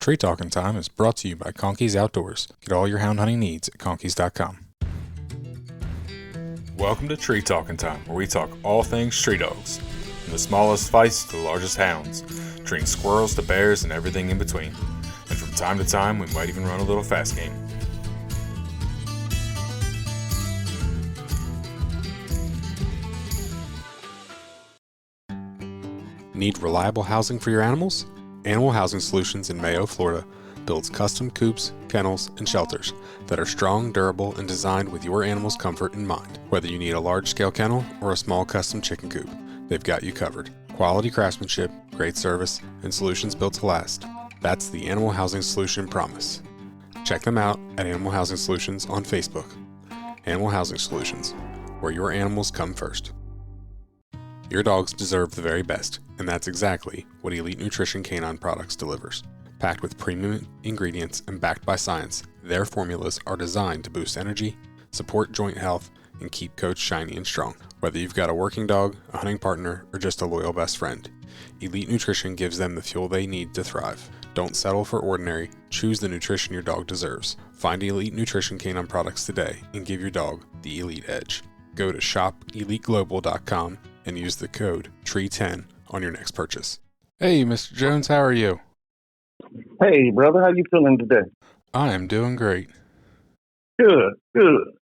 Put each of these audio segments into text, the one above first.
Tree Talking Time is brought to you by Conkey's Outdoors. Get all your hound hunting needs at conkeys.com. Welcome to Tree Talking Time, where we talk all things tree dogs, from the smallest feists to the largest hounds, treating squirrels to bears and everything in between. And from time to time, we might even run a little fast game. Need reliable housing for your animals? Animal Housing Solutions in Mayo, Florida builds custom coops, kennels, and shelters that are strong, durable, and designed with your animal's comfort in mind. Whether you need a large-scale kennel or a small custom chicken coop, they've got you covered. Quality craftsmanship, great service, and solutions built to last. That's the Animal Housing Solution promise. Check them out at Animal Housing Solutions on Facebook. Animal Housing Solutions, where your animals come first. Your dogs deserve the very best, and that's exactly what Elite Nutrition Canine Products delivers. Packed with premium ingredients and backed by science, their formulas are designed to boost energy, support joint health, and keep coats shiny and strong. Whether you've got a working dog, a hunting partner, or just a loyal best friend, Elite Nutrition gives them the fuel they need to thrive. Don't settle for ordinary. Choose the nutrition your dog deserves. Find Elite Nutrition Canine Products today and give your dog the Elite Edge. Go to shopeliteglobal.com and use the code TREE10 on your next purchase. Hey, Mr. Jones, how are you? Hey, brother, how you feeling today? I am doing great. Good.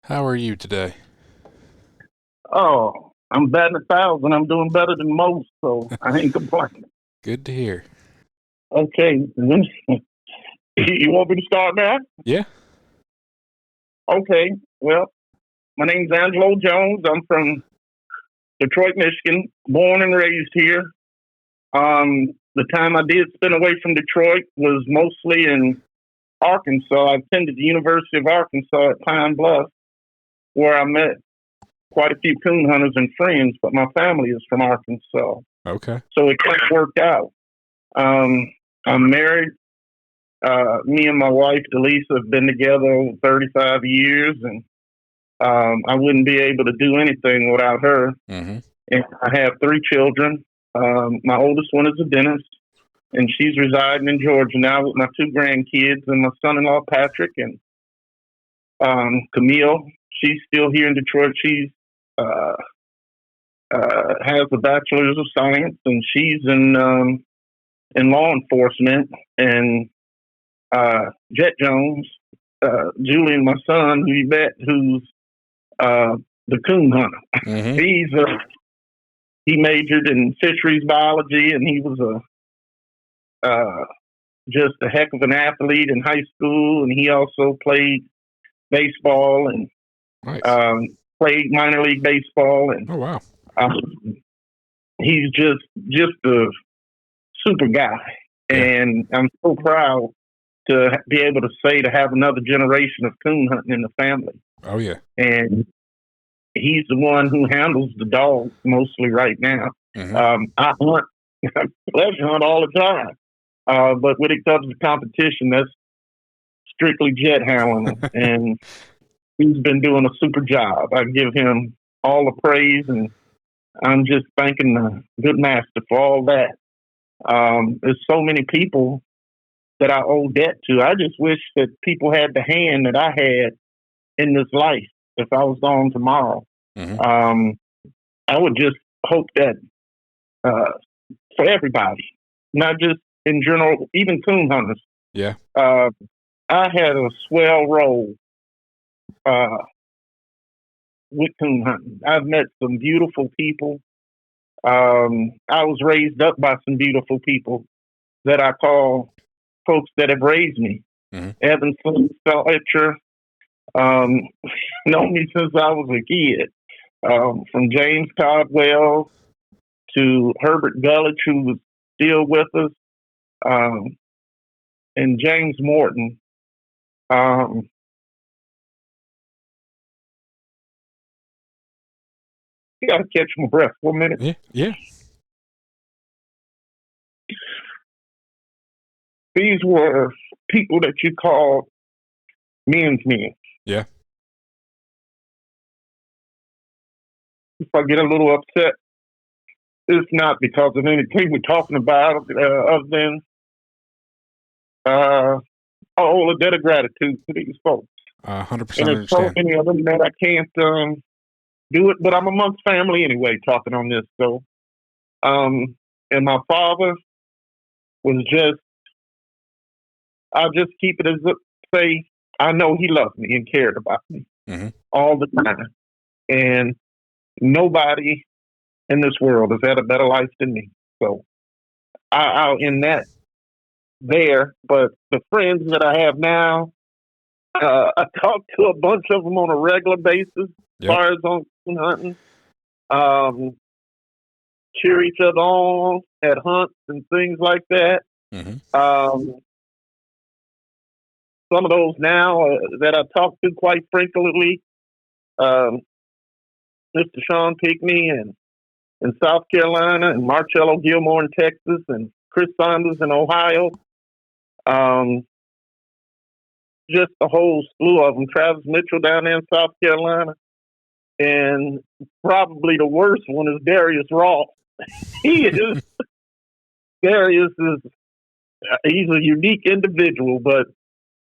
How are you today? Oh, I'm batting 1,000. I'm doing better than most, so I ain't complaining. Good to hear. Okay, you want me to start now? Yeah. Okay, well, my name's Angelo Jones. I'm from Detroit, Michigan, born and raised here. The time I did spend away from Detroit was mostly in Arkansas. I attended the University of Arkansas at Pine Bluff, where I met quite a few coon hunters and friends, but my family is from Arkansas. Okay. So it kind of worked out. I'm married. Me and my wife, Delisa, have been together over 35 years, and I wouldn't be able to do anything without her. Mm-hmm. And I have 3 children. My oldest one is a dentist, and she's residing in Georgia now with my 2 grandkids and my son-in-law, Patrick, and Camille. She's still here in Detroit. She's has a bachelor's of science, and she's in law enforcement. And Jet Jones, Julian, my son, who you met, who's the coon hunter. Mm-hmm. He majored in fisheries biology, and he was just a heck of an athlete in high school. And he also played baseball and Nice. Played minor league baseball. And Oh, wow. he's just a super guy. Yeah. And I'm so proud to be able to say to have another generation of coon hunting in the family. Oh, yeah. And he's the one who handles the dogs mostly right now. Mm-hmm. I hunt, pleasure hunt all the time. But when it comes to competition, that's strictly Jet handling. And he's been doing a super job. I give him all the praise, and I'm just thanking the good master for all that. There's so many people that I owe debt to. I just wish that people had the hand that I had in this life if I was gone tomorrow. Mm-hmm. I would just hope that for everybody, not just in general, even coon hunters. Yeah. I had a swell role with coon hunting. I've met some beautiful people. I was raised up by some beautiful people that I call folks that have raised me. Mm-hmm. Evan Fletcher, known me since I was a kid. From James Caldwell to Herbert Gullich, who was still with us, and James Morton. You got to catch my breath for a minute. Yeah. These were people that you call men's men. Yeah. If I get a little upset, it's not because of anything we're talking about, other than a debt of gratitude to these folks. 100% And there's so understand. many of them that I can't do it, but I'm amongst family anyway talking on this. So, and my father was just, I'll just keep it as say, I know he loved me and cared about me all the time. And nobody in this world has had a better life than me. So I'll end that there. But the friends that I have now, I talk to a bunch of them on a regular basis as far as on hunting. Cheer each other on at hunts and things like that. Some of those now that I talk to quite frequently, Mr. Sean Pickney in South Carolina, and Marcello Gilmore in Texas, and Chris Saunders in Ohio. Just a whole slew of them. Travis Mitchell down there in South Carolina. And probably the worst one is Darius Ross. Darius is, he's a unique individual, but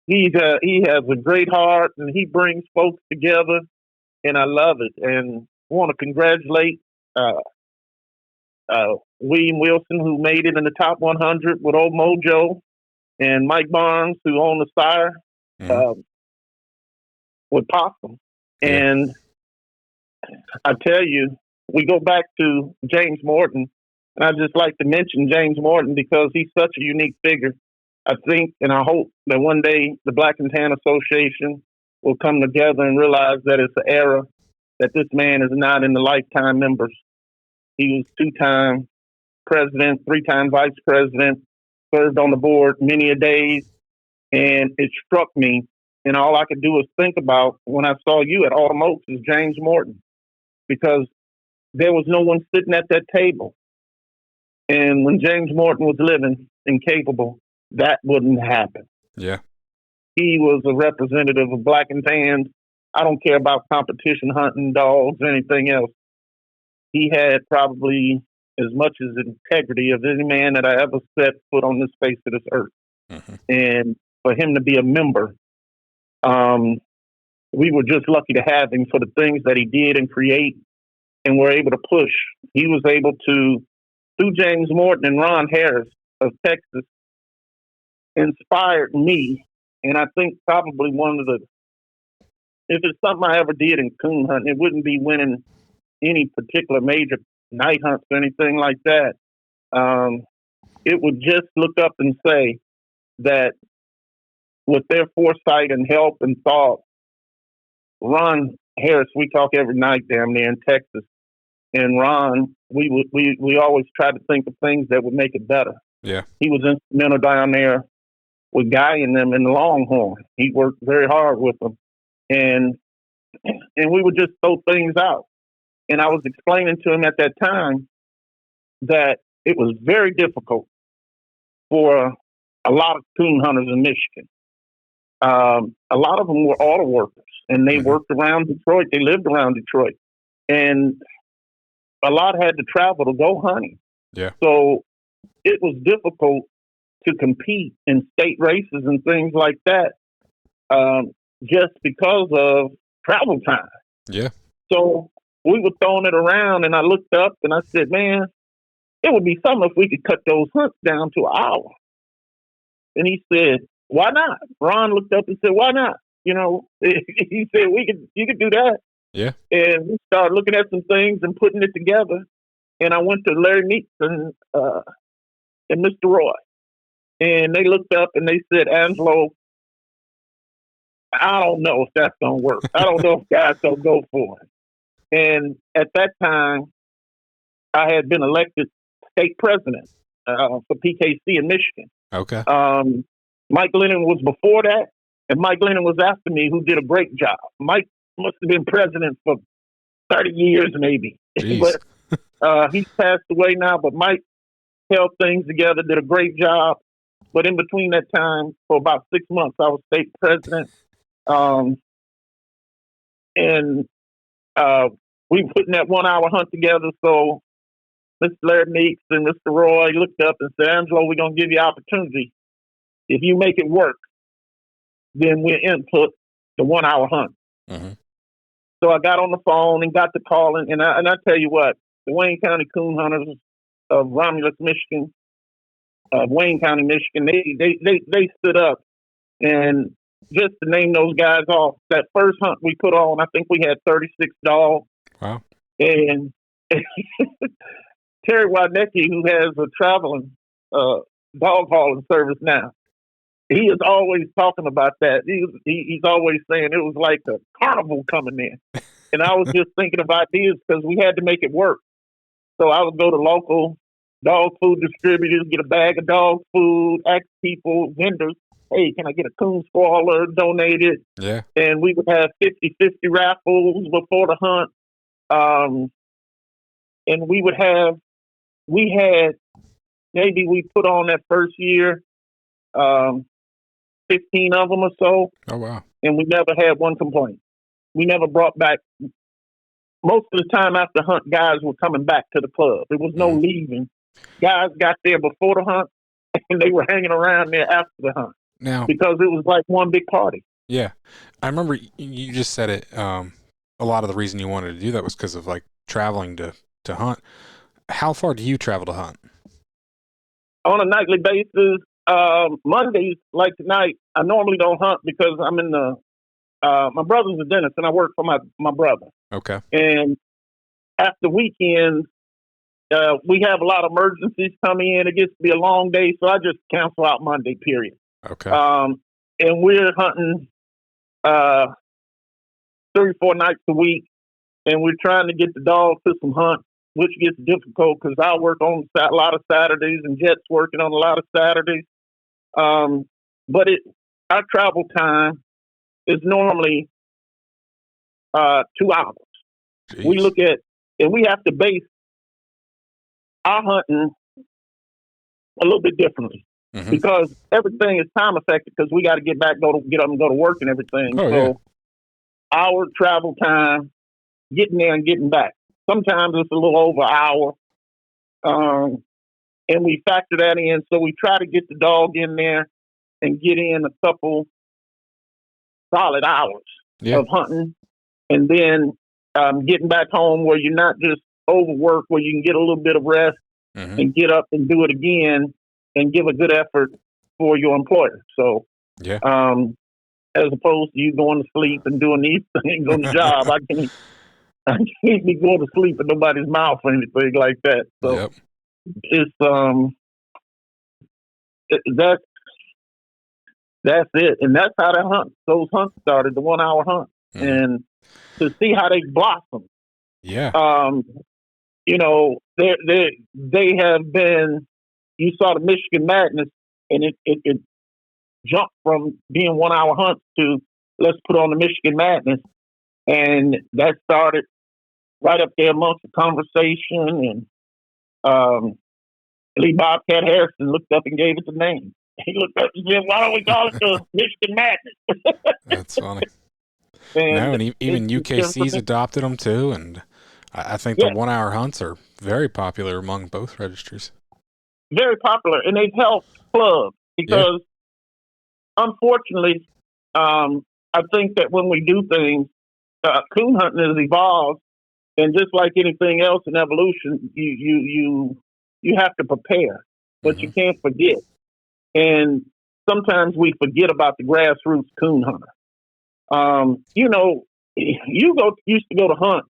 he has a great heart and he brings folks together, and I love it. And want to congratulate William Wilson, who made it in the top 100 with Old Mojo, and Mike Barnes, who owned the sire with Possum. And I tell you, we go back to James Morton, and I just like to mention James Morton because he's such a unique figure. I think and I hope that one day the Black and Tan Association will come together and realize that it's an era that this man is not in the lifetime members. He was 2-time president, 3-time vice president, served on the board many a days, and it struck me. And all I could do was think about when I saw you at Autumn Oaks is James Morton, because there was no one sitting at that table. And when James Morton was living and capable, that wouldn't happen. Yeah. He was a representative of Black and Tans. I don't care about competition hunting, dogs, anything else. He had probably as much as integrity of any man that I ever set foot on this face of this earth. And for him to be a member, we were just lucky to have him for the things that he did and create, and were able to push. He was able to, through James Morton and Ron Harris of Texas, inspired me. And I think probably one of the, if it's something I ever did in coon hunting, it wouldn't be winning any particular major night hunts or anything like that. It would just look up and say that with their foresight and help and thought, Ron Harris, we talk every night down there in Texas, and Ron, we always try to think of things that would make it better. Yeah, he was instrumental down there with Guy and them in the Longhorn. He worked very hard with them, and we would just throw things out. And I was explaining to him at that time that it was very difficult for a lot of coon hunters in Michigan. A lot of them were auto workers, and they worked around Detroit. They lived around Detroit, and a lot had to travel to go hunting. Yeah. So it was difficult to compete in state races and things like that, just because of travel time. Yeah. So we were throwing it around, and I looked up and I said, man, it would be something if we could cut those hunts down to an hour. And he said, why not? Ron looked up and said, why not? You know, he said, you could do that. Yeah. And we started looking at some things and putting it together. And I went to Larry Meeks and Mr. Roy. And they looked up and they said, Angelo, I don't know if that's going to work. I don't know if guys going to go for it. And at that time, I had been elected state president for PKC in Michigan. Okay. Mike Lennon was before that, and Mike Lennon was after me, who did a great job. Mike must have been president for 30 years maybe. But he's passed away now, but Mike held things together, did a great job. But in between that time, for about 6 months, I was state president. And we were putting that 1 hour hunt together. So Mr. Larry Meeks and Mr. Roy looked up and said, Angelo, we're going to give you opportunity. If you make it work, then we'll input the 1 hour hunt. Mm-hmm. So I got on the phone and got to calling, and I tell you what, the Wayne County Coon Hunters of Romulus, Michigan, Wayne County, Michigan, they stood up, and just to name those guys off, that first hunt we put on, I think we had 36 dogs. Wow. And Terry Wadnecki, who has a traveling dog hauling service now, he is always talking about that. He's always saying it was like a carnival coming in. And I was just thinking of ideas because we had to make it work. So I would go to local dog food distributors, get a bag of dog food, ask people, vendors, hey, can I get a coon spoiler donated? Yeah. And we would have 50-50 raffles before the hunt. And we had, maybe we put on that first year, 15 of them or so. Oh, wow. And we never had one complaint. We never brought back, most of the time after hunt, guys were coming back to the club. There was no leaving. Guys got there before the hunt, and they were hanging around there after the hunt. Now, because it was like one big party. Yeah. I remember you just said it. A lot of the reason you wanted to do that was because of like traveling to hunt. How far do you travel to hunt? On a nightly basis, Mondays, like tonight, I normally don't hunt because I'm in my brother's a dentist and I work for my brother. Okay. And after weekends, we have a lot of emergencies coming in. It gets to be a long day, so I just cancel out Monday, period. Okay. And we're hunting 3-4 nights a week, and we're trying to get the dogs to some hunts, which gets difficult because I work on a lot of Saturdays and Jet's working on a lot of Saturdays. But our travel time is normally 2 hours. Jeez. We look at, and we have to base our hunting a little bit differently. Mm-hmm. Because everything is time effective because we got to get up and go to work and everything. Oh, so yeah. Our travel time, getting there and getting back, sometimes it's a little over an hour. And we factor that in. So we try to get the dog in there and get in a couple solid hours of hunting. And then getting back home where you're not just overworked, where you can get a little bit of rest and get up and do it again and give a good effort for your employer. So, as opposed to you going to sleep and doing these things on the job, I can't be going to sleep in nobody's mouth or anything like that. So it's that's it, and that's how those hunts started, the 1 hour hunt, and to see how they blossom. Yeah. You know, they have been. You saw the Michigan Madness, and it jumped from being 1 hour hunts to let's put on the Michigan Madness, and that started right up there amongst the conversation. And Lee Bobcat Harrison looked up and gave it the name. He looked up and said, "Why don't we call it the Michigan Madness?" That's funny. And even UKC's adopted them too, and I think the 1 hour hunts are very popular among both registries. Very popular, and they've helped clubs because, unfortunately, I think that when we do things, coon hunting has evolved, and just like anything else in evolution, you have to prepare, but you can't forget. And sometimes we forget about the grassroots coon hunter. You know, used to go to hunt.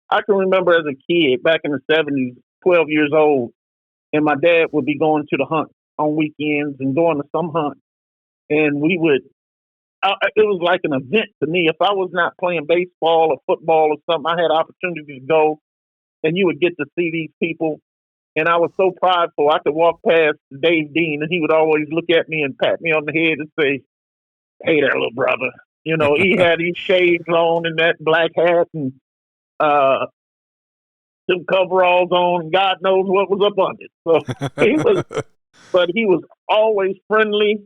I can remember as a kid back in the 70s, 12 years old, and my dad would be going to the hunt on weekends and going to some hunt. And we would, it was like an event to me. If I was not playing baseball or football or something, I had opportunity to go, and you would get to see these people. And I was so prideful. I could walk past Dave Dean, and he would always look at me and pat me on the head and say, "Hey there, little brother." You know, he had these shades on and that black hat and some coveralls on. God knows what was up under it. So he was always friendly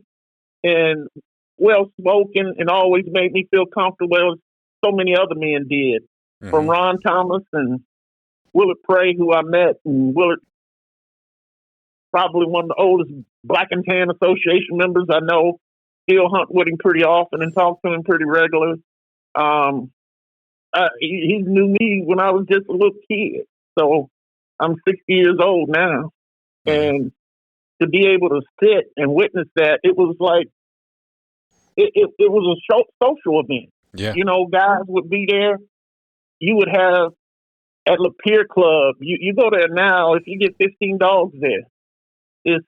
and well spoken, and always made me feel comfortable, as so many other men did. From Ron Thomas and Willard Prey, who I met, and Willard probably one of the oldest Black and Tan Association members I know. Still hunt with him pretty often and talk to him pretty regularly. He knew me when I was just a little kid. So I'm 60 years old now. And to be able to sit and witness that, it was like, it was a social event. Yeah. You know, guys would be there. You would have at Lapeer Club, you go there now, if you get 15 dogs there, it's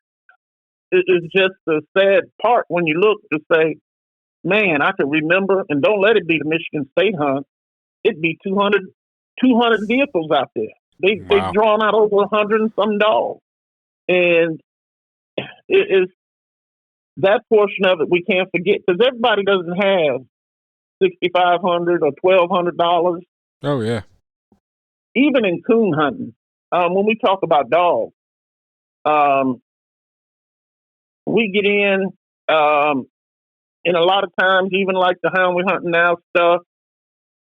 just a sad part when you look to say, man, I can remember, and don't let it be the Michigan State hunt. It'd be 200 vehicles out there. They've drawn out over 100 and some dogs. And it is that portion of it we can't forget, because everybody doesn't have $6,500 or $1,200. Oh, yeah. Even in coon hunting, when we talk about dogs, we get in and a lot of times, even like the hound we're hunting now stuff,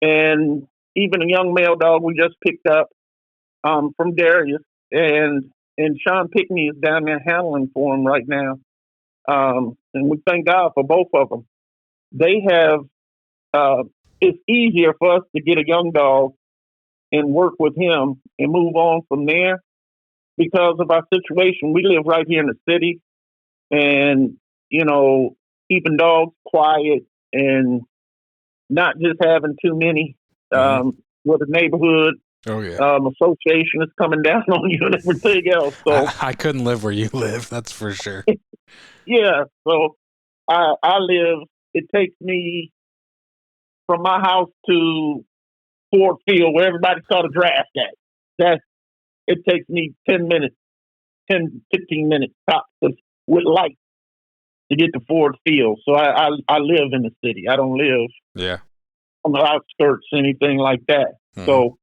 and even a young male dog we just picked up from Darius, and Sean Pickney is down there handling for him right now. And we thank God for both of them. They have, it's easier for us to get a young dog and work with him and move on from there because of our situation. We live right here in the city, and, you know, keeping dogs quiet and not just having too many with the neighborhood association is coming down on you and everything else. So I couldn't live where you live, that's for sure. Yeah, so I live, it takes me from my house to Ford Field, where everybody saw the draft at. It takes me 10 minutes, 15 minutes tops with light to get to Ford Field. So I live in the city. I don't live on the outskirts, anything like that. So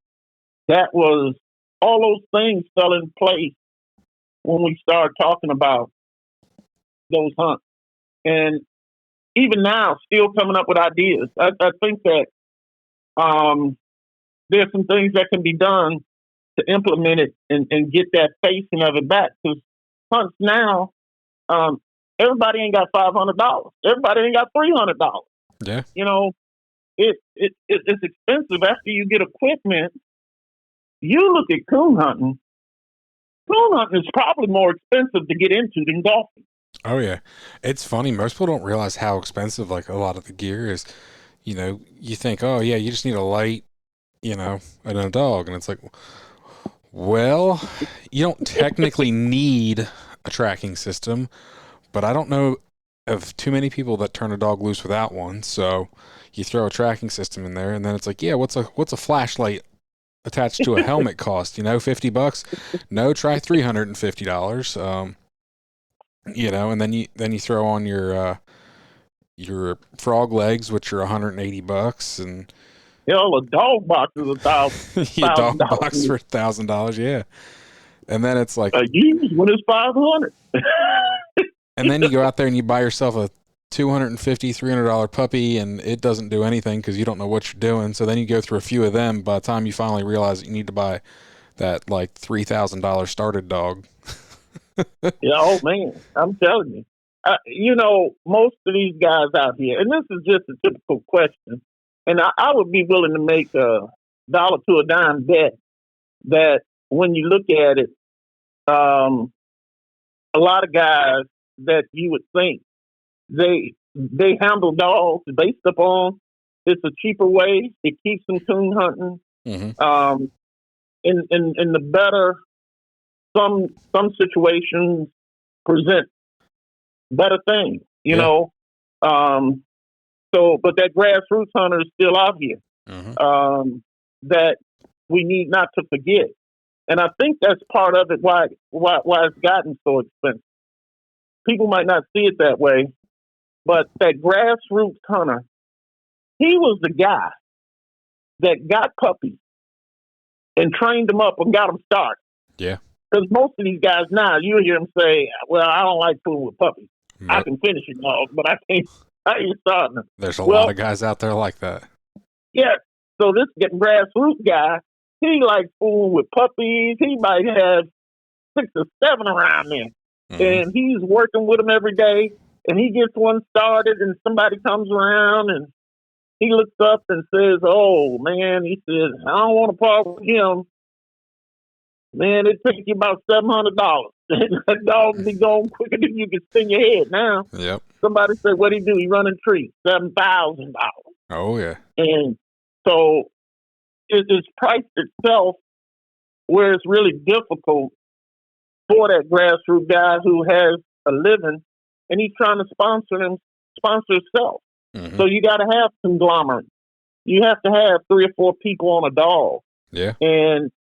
that was, all those things fell in place when we started talking about those hunts. And even now, still coming up with ideas. I think that there's some things that can be done to implement it and get that facing of it back. Because hunts now, everybody ain't got $500. Everybody ain't got $300. Yeah. You know, it's expensive after you get equipment. You look at coon hunting. Coon hunting is probably more expensive to get into than golfing. Oh, yeah. It's funny. Most people don't realize how expensive, like, a lot of the gear is. You know, you think, oh, yeah, you just need a light, you know, and a dog. And it's like, well, you don't technically need a tracking system, but I don't know of too many people that turn a dog loose without one. So you throw a tracking system in there, and then it's like, yeah, what's a flashlight attached to a helmet cost? You know, $50? No, try $350. You know, and then you throw on your frog legs, which are $180, and a dog box is $1,000. yeah, dog box for $1,000, yeah. And then it's like a used one is $500. And then you go out there and you buy yourself a $250, $300 puppy, and it doesn't do anything because you don't know what you're doing. So then you go through a few of them. By the time you finally realize that you need to buy that like $3,000 started dog. Yeah, oh man, I'm telling you. You know, most of these guys out here, and this is just a typical question, and I would be willing to make a dollar to a dime bet that when you look at it, a lot of guys that you would think they handle dogs based upon it's a cheaper way. It keeps them coon hunting. Mm-hmm. In the better, some situations present better things, you know. So, but that grassroots hunter is still out here. Mm-hmm. That we need not to forget, and I think that's part of it. Why it's gotten so expensive. People might not see it that way, but that grassroots hunter, he was the guy that got puppies and trained them up and got them started. Yeah. Because most of these guys now, you hear them say, well, I don't like fooling with puppies. I can finish a dog, but I ain't starting them. There's a lot of guys out there like that. Yeah. So this grassroots guy, he likes fooling with puppies. He might have 6 or 7 around there. Mm-hmm. And he's working with them every day. And he gets one started, and somebody comes around, and he looks up and says, "Oh man," he says, "I don't want to part with him. Man, it takes you about $700. That dog be going quicker than you can spin your head." Now, Yep. somebody said, "What do he do? He running trees, $7,000." Oh yeah. And so it's priced itself where it's really difficult for that grassroots guy who has a living and he's trying to sponsor himself. Mm-hmm. So you got to have conglomerate. You have to have 3 or 4 people on a dog. Yeah. And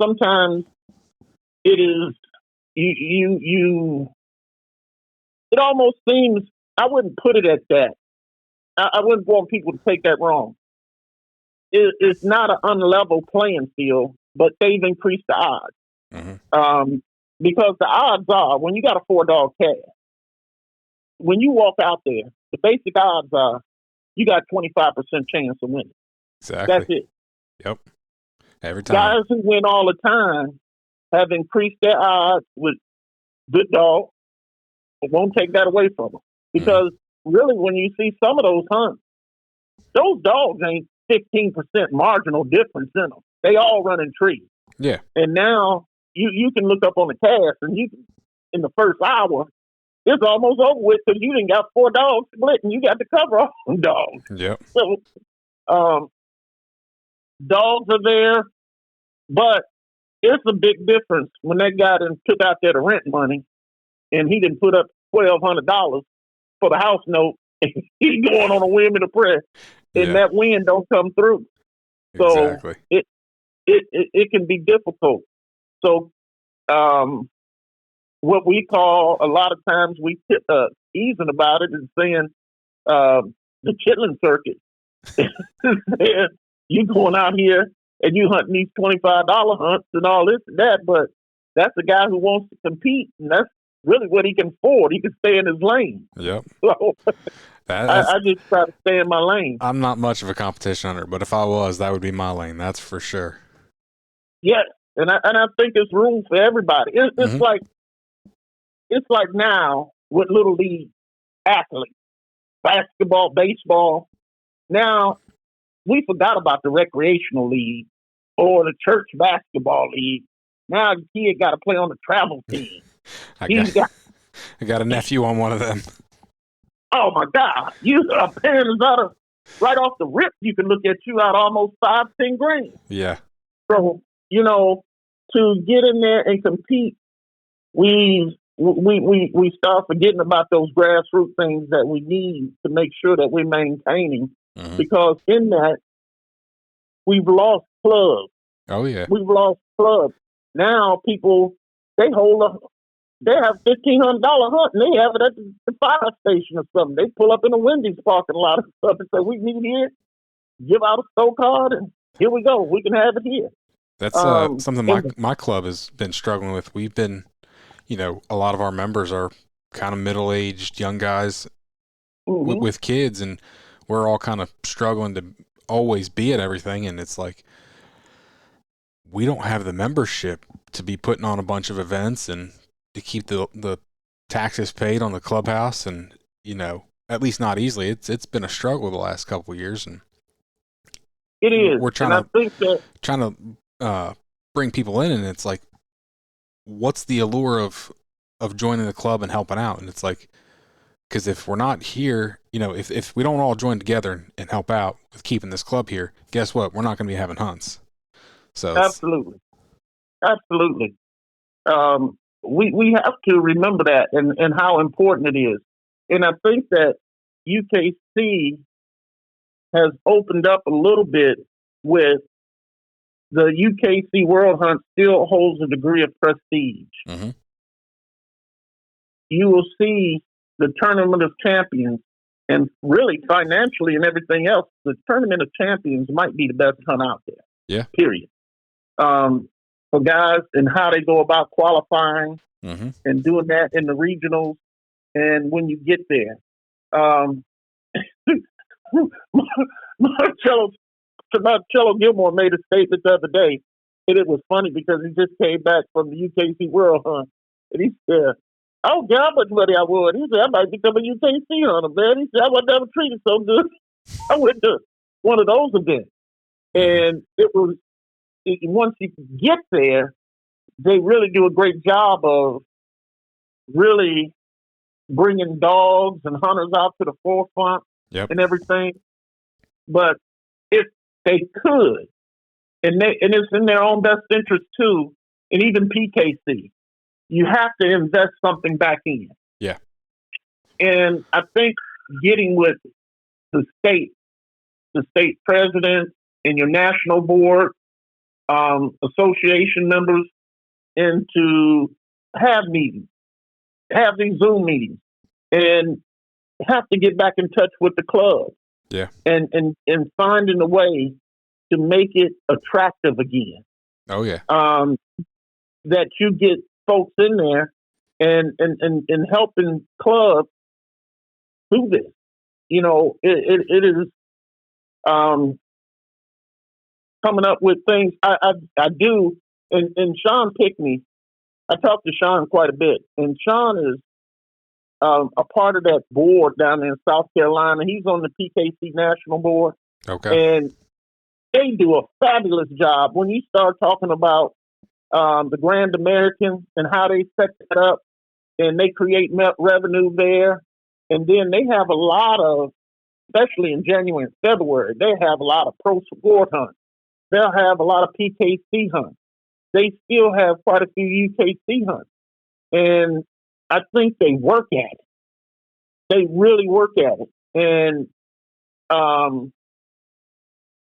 sometimes it is you it almost seems, I wouldn't put it at that. I wouldn't want people to take that wrong. It's not an unlevel playing field, but they've increased the odds. Mm-hmm. Because the odds are, when you got a 4-dog calf, when you walk out there, the basic odds are you got 25% chance of winning. Exactly. That's it. Yep. Every time. Guys who win all the time have increased their odds with good dogs. It won't take that away from them. Because really, when you see some of those hunts, those dogs ain't 15% marginal difference in them. They all run in trees. Yeah. And now you can look up on the cast, and you can, in the first hour, it's almost over with because you done got 4 dogs split and you got to cover all them dogs. Yep. So dogs are there, but it's a big difference when that guy done took out there the rent money and he done put up $1,200 for the house note. He's going on a whim and a prayer, and that wind don't come through. So exactly. It can be difficult. So what we call, a lot of times we easing about it and saying the chitlin circuit. You going out here and you hunting these $25 hunts and all this and that, but that's a guy who wants to compete, and that's really what he can afford. He can stay in his lane. Yep. So I just try to stay in my lane. I'm not much of a competition hunter, but if I was, that would be my lane. That's for sure. Yes, and I think there's room for everybody. It's like now with little league athletes, basketball, baseball. Now we forgot about the recreational league or the church basketball league. Now the kid got to play on the travel team. I got a nephew on one of them. Oh my God! You a parent is out of right off the rip. You can look at you out almost $5-10 grand. Yeah. So to get in there and compete, we start forgetting about those grassroots things that we need to make sure that we're maintaining. Mm-hmm. Because in that, we've lost clubs. Oh yeah. We've lost clubs. Now people, they have $1,500 hunt and they have it at the fire station or something. They pull up in a Wendy's parking lot and stuff and say, "We need here, give out a stow card, and here we go. We can have it here." That's something my club has been struggling with. We've been, a lot of our members are kind of middle-aged young guys with kids, and we're all kind of struggling to always be at everything. And it's like, we don't have the membership to be putting on a bunch of events and to keep the taxes paid on the clubhouse, and at least not easily. It's been a struggle the last couple of years, and it is. We're trying to bring people in, and it's like, what's the allure of joining the club and helping out? And it's like, because if we're not here, if we don't all join together and help out with keeping this club here, guess what? We're not going to be having hunts. So absolutely. We have to remember that and how important it is. And I think that UKC has opened up a little bit with the UKC World Hunt still holds a degree of prestige. Mm-hmm. You will see the Tournament of Champions, and really financially and everything else, the Tournament of Champions might be the best hunt out there. Yeah. Period. For guys and how they go about qualifying and doing that in the regionals, and when you get there. Marcello Gilmore made a statement the other day, and it was funny because he just came back from the UKC World Hunt, and he said, Oh, God, but buddy, I would. He said, I might become a UKC hunter, man. He said, I was never treated so good. I went to one of those events. And once you get there, they really do a great job of really bringing dogs and hunters out to the forefront and everything. But if they could, and it's in their own best interest too, and even PKC, you have to invest something back in. Yeah. And I think getting with the state president and your national board, association members, and to have meetings, have these Zoom meetings, and have to get back in touch with the club. Yeah. And finding a way to make it attractive again. Oh yeah. That you get folks in there and helping clubs do this. You know, it is coming up with things. I do, and Sean Pickney, I talk to Sean quite a bit, and Sean is a part of that board down in South Carolina. He's on the PKC National Board. Okay. And they do a fabulous job. When you start talking about the Grand American and how they set that up, and they create revenue there, and then they have a lot of, especially in January and February, they have a lot of pro sport hunts. They'll have a lot of PKC hunts. They still have quite a few UKC hunts. And I think they work at it. They really work at it. And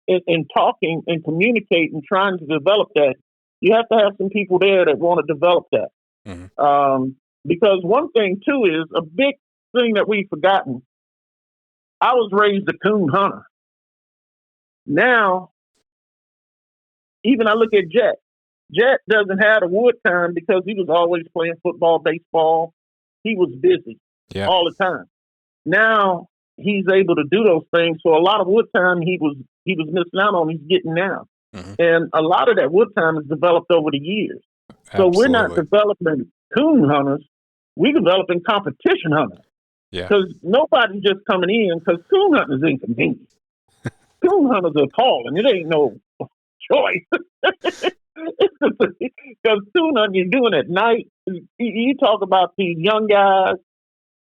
in talking and communicating, trying to develop that, you have to have some people there that want to develop that. Mm-hmm. Because one thing, too, is a big thing that we've forgotten. I was raised a coon hunter. Now, even I look at Jet. Jet doesn't have a wood time because he was always playing football, baseball. He was busy all the time. Now he's able to do those things. So a lot of wood time he was missing out on, he's getting now. Mm-hmm. And a lot of that wood time is developed over the years. Absolutely. So we're not developing coon hunters. We're developing competition hunters. Yeah. Because nobody's just coming in because coon hunting is inconvenient. Coon hunters are calling. It ain't no choice. Because coon hunting you're doing at night. You talk about these young guys,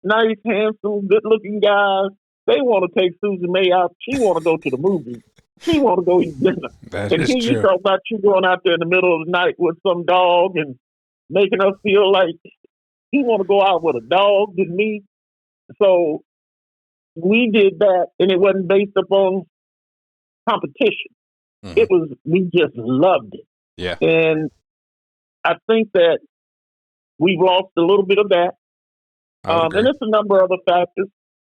nice, handsome, good-looking guys. They want to take Susan May out. She want to go to the movies. She want to go eat dinner. That and is here true. you talk about you going out there in the middle of the night with some dog and making us feel like he want to go out with a dog than me. So we did that, and it wasn't based upon competition. Mm-hmm. It was, we just loved it. Yeah. And I think that we've lost a little bit of that. And it's a number of other factors,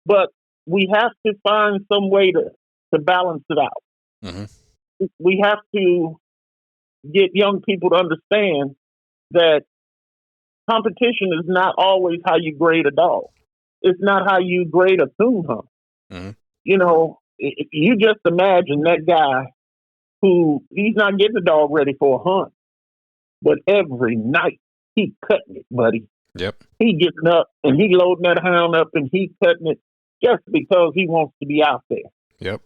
but we have to find some way to balance it out. Mm-hmm. We have to get young people to understand that competition is not always how you grade a dog. It's not how you grade a coon hunt. Mm-hmm. You know, if you just imagine that guy who, he's not getting the dog ready for a hunt, but every night he cutting it, buddy. Yep. He getting up and he loading that hound up and he cutting it just because he wants to be out there. Yep.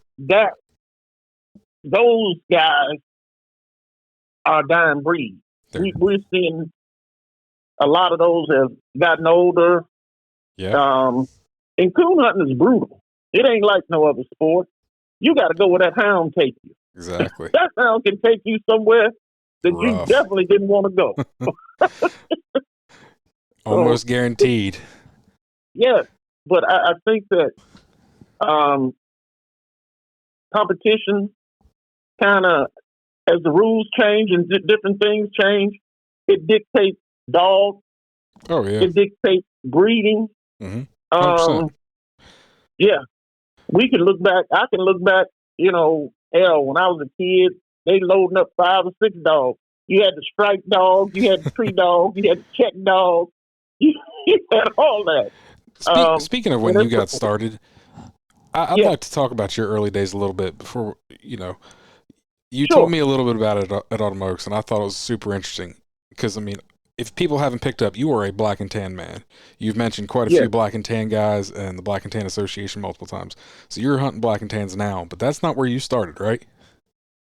Those guys are dying breeds. We're seeing a lot of those have gotten older. Yeah. And coon hunting is brutal. It ain't like no other sport. You got to go where that hound take you. Exactly. That hound can take you somewhere that Rough. you definitely didn't want to go. Almost guaranteed. Yeah, but I think that competition kind of, as the rules change and different things change, it dictates dogs. Oh, yeah. It dictates breeding. Mm-hmm. Yeah. We can look back. I can look back, you know, when I was a kid, they loading up 5 or 6 dogs. You had the striped dogs, you had the tree dogs, you had the check dogs. You had all that. Speaking of when you got started, I'd like to talk about your early days a little bit before, you told me a little bit about it at Autumn Oaks, and I thought it was super interesting because, I mean, if people haven't picked up, you are a black and tan man. You've mentioned quite a Yes. few black and tan guys and the Black and Tan Association multiple times. So you're hunting black and tans now, but that's not where you started, right?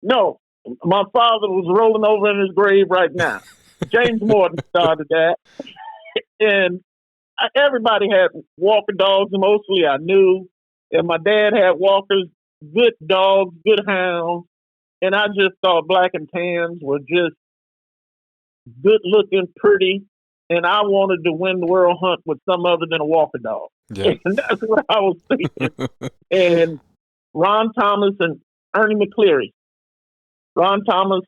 No, my father was rolling over in his grave right now. James Morton started that. And everybody had walker dogs, mostly I knew. And my dad had walkers, good dogs, good hounds. And I just thought black and tans were just good looking, pretty. And I wanted to win the world hunt with some other than a walker dog. Yeah. And that's what I was thinking. And Ron Thomas and Ernie McCleary. Ron Thomas,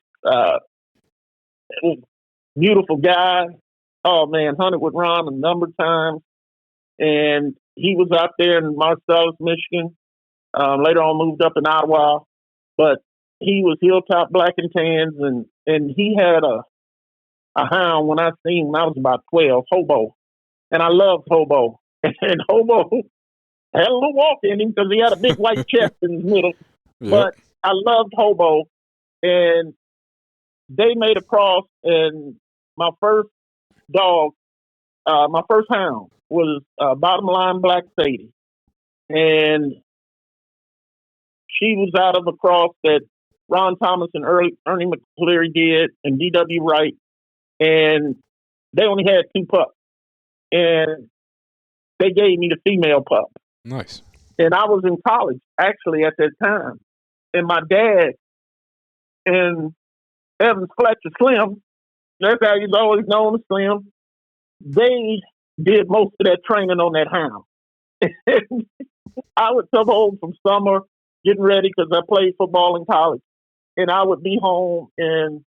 beautiful guy. Oh man, hunted with Ron a number of times. And he was out there in Marcellus, Michigan. Later on moved up in Ottawa. But he was Hilltop Black and Tans, and he had a hound when I seen him when I was about 12, Hobo. And I loved Hobo. And Hobo had a little walk in him because he had a big white chest in his middle. Yep. But I loved Hobo. And they made a cross, and my first dog, my first hound was Bottom Line Black Sadie. And she was out of a cross that Ron Thomas and Ernie McCleary did, and D.W. Wright. And they only had 2 pups. And they gave me the female pup. Nice. And I was in college, actually, at that time. And my dad and Evans Fletcher Slim, that's how he's always known as Slim, they did most of that training on that hound. I would come home from summer getting ready because I played football in college. And I would be home, and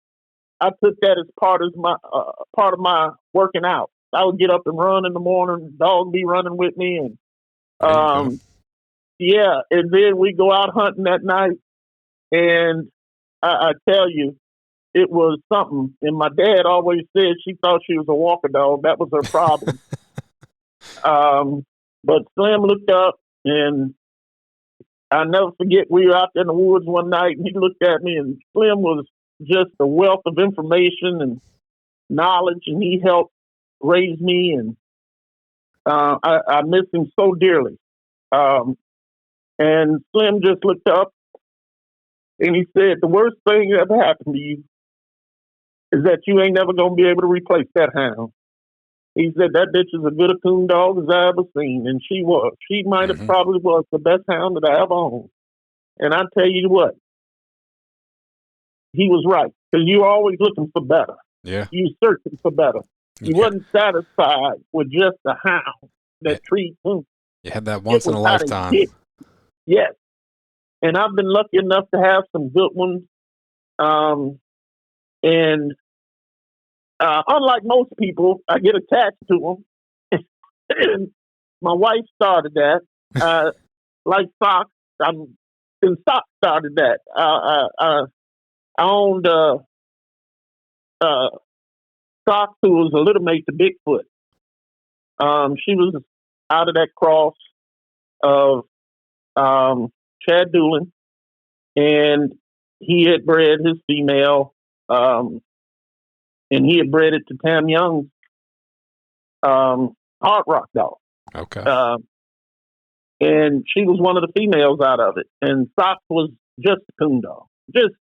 I took that as part of my working out. I would get up and run in the morning. The dog be running with me, and yeah. And then we go out hunting that night, and I tell you, it was something. And my dad always said she thought she was a walker dog. That was her problem. But Slim looked up, and I'll never forget, we were out there in the woods one night, and he looked at me, and Slim was just a wealth of information and knowledge, and he helped raise me, and I miss him so dearly. And Slim just looked up, and he said, the worst thing that ever happened to you is that you ain't never going to be able to replace that hound. He said, that bitch is as good a coon dog as I ever seen. And she was. She might have probably was the best hound that I ever owned. And I tell you what, he was right. Because you're always looking for better. Yeah. You're searching for better. You wasn't satisfied with just a hound that treats him. You had that once in a lifetime. Yes. And I've been lucky enough to have some good ones. And unlike most people, I get attached to them. And my wife started that. Like socks, and socks started that. I owned Socks, who was a little mate to Bigfoot. She was out of that cross of Chad Doolin, and he had bred his female, and he had bred it to Tam Young's Hard Rock dog. Okay. And she was one of the females out of it, and Socks was just a coon dog, just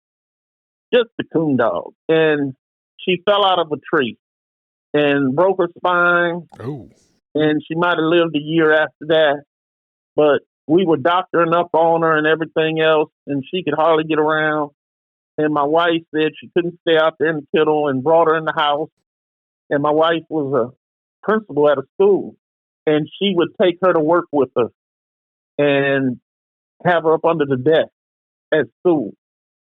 a coon dog, and she fell out of a tree and broke her spine. Oh. And she might have lived a year after that, but we were doctoring up on her and everything else, and she could hardly get around. And my wife said she couldn't stay out there in the kennel, and brought her in the house. And my wife was a principal at a school, and she would take her to work with her and have her up under the desk at school.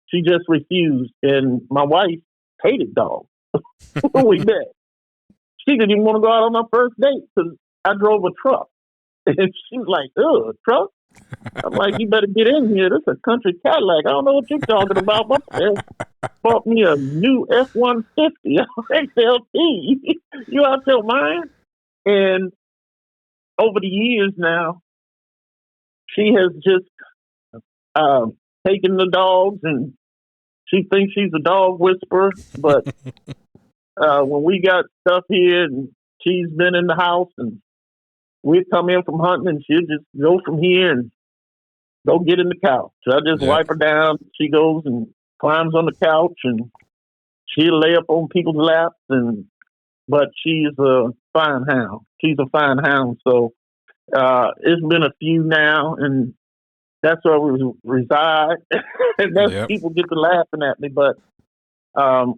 She just refused, and my wife hated dogs. We met. She didn't even want to go out on our first date because I drove a truck. And she was like, ugh, truck? I'm like, you better get in here. This is a country Cadillac. I don't know what you're talking about. My parents bought me a new F-150 XLT. You out your mind? And over the years now, she has just taken the dogs, and she thinks she's a dog whisperer, but when we got stuff here and she's been in the house and we'd come in from hunting and she'd just go from here and go get in the couch. I just Yep. wipe her down. She goes and climbs on the couch and she'll lay up on people's laps. But she's a fine hound. She's a fine hound. So it's been a few now, and that's where we reside. And that's Yep. people get to laughing at me. But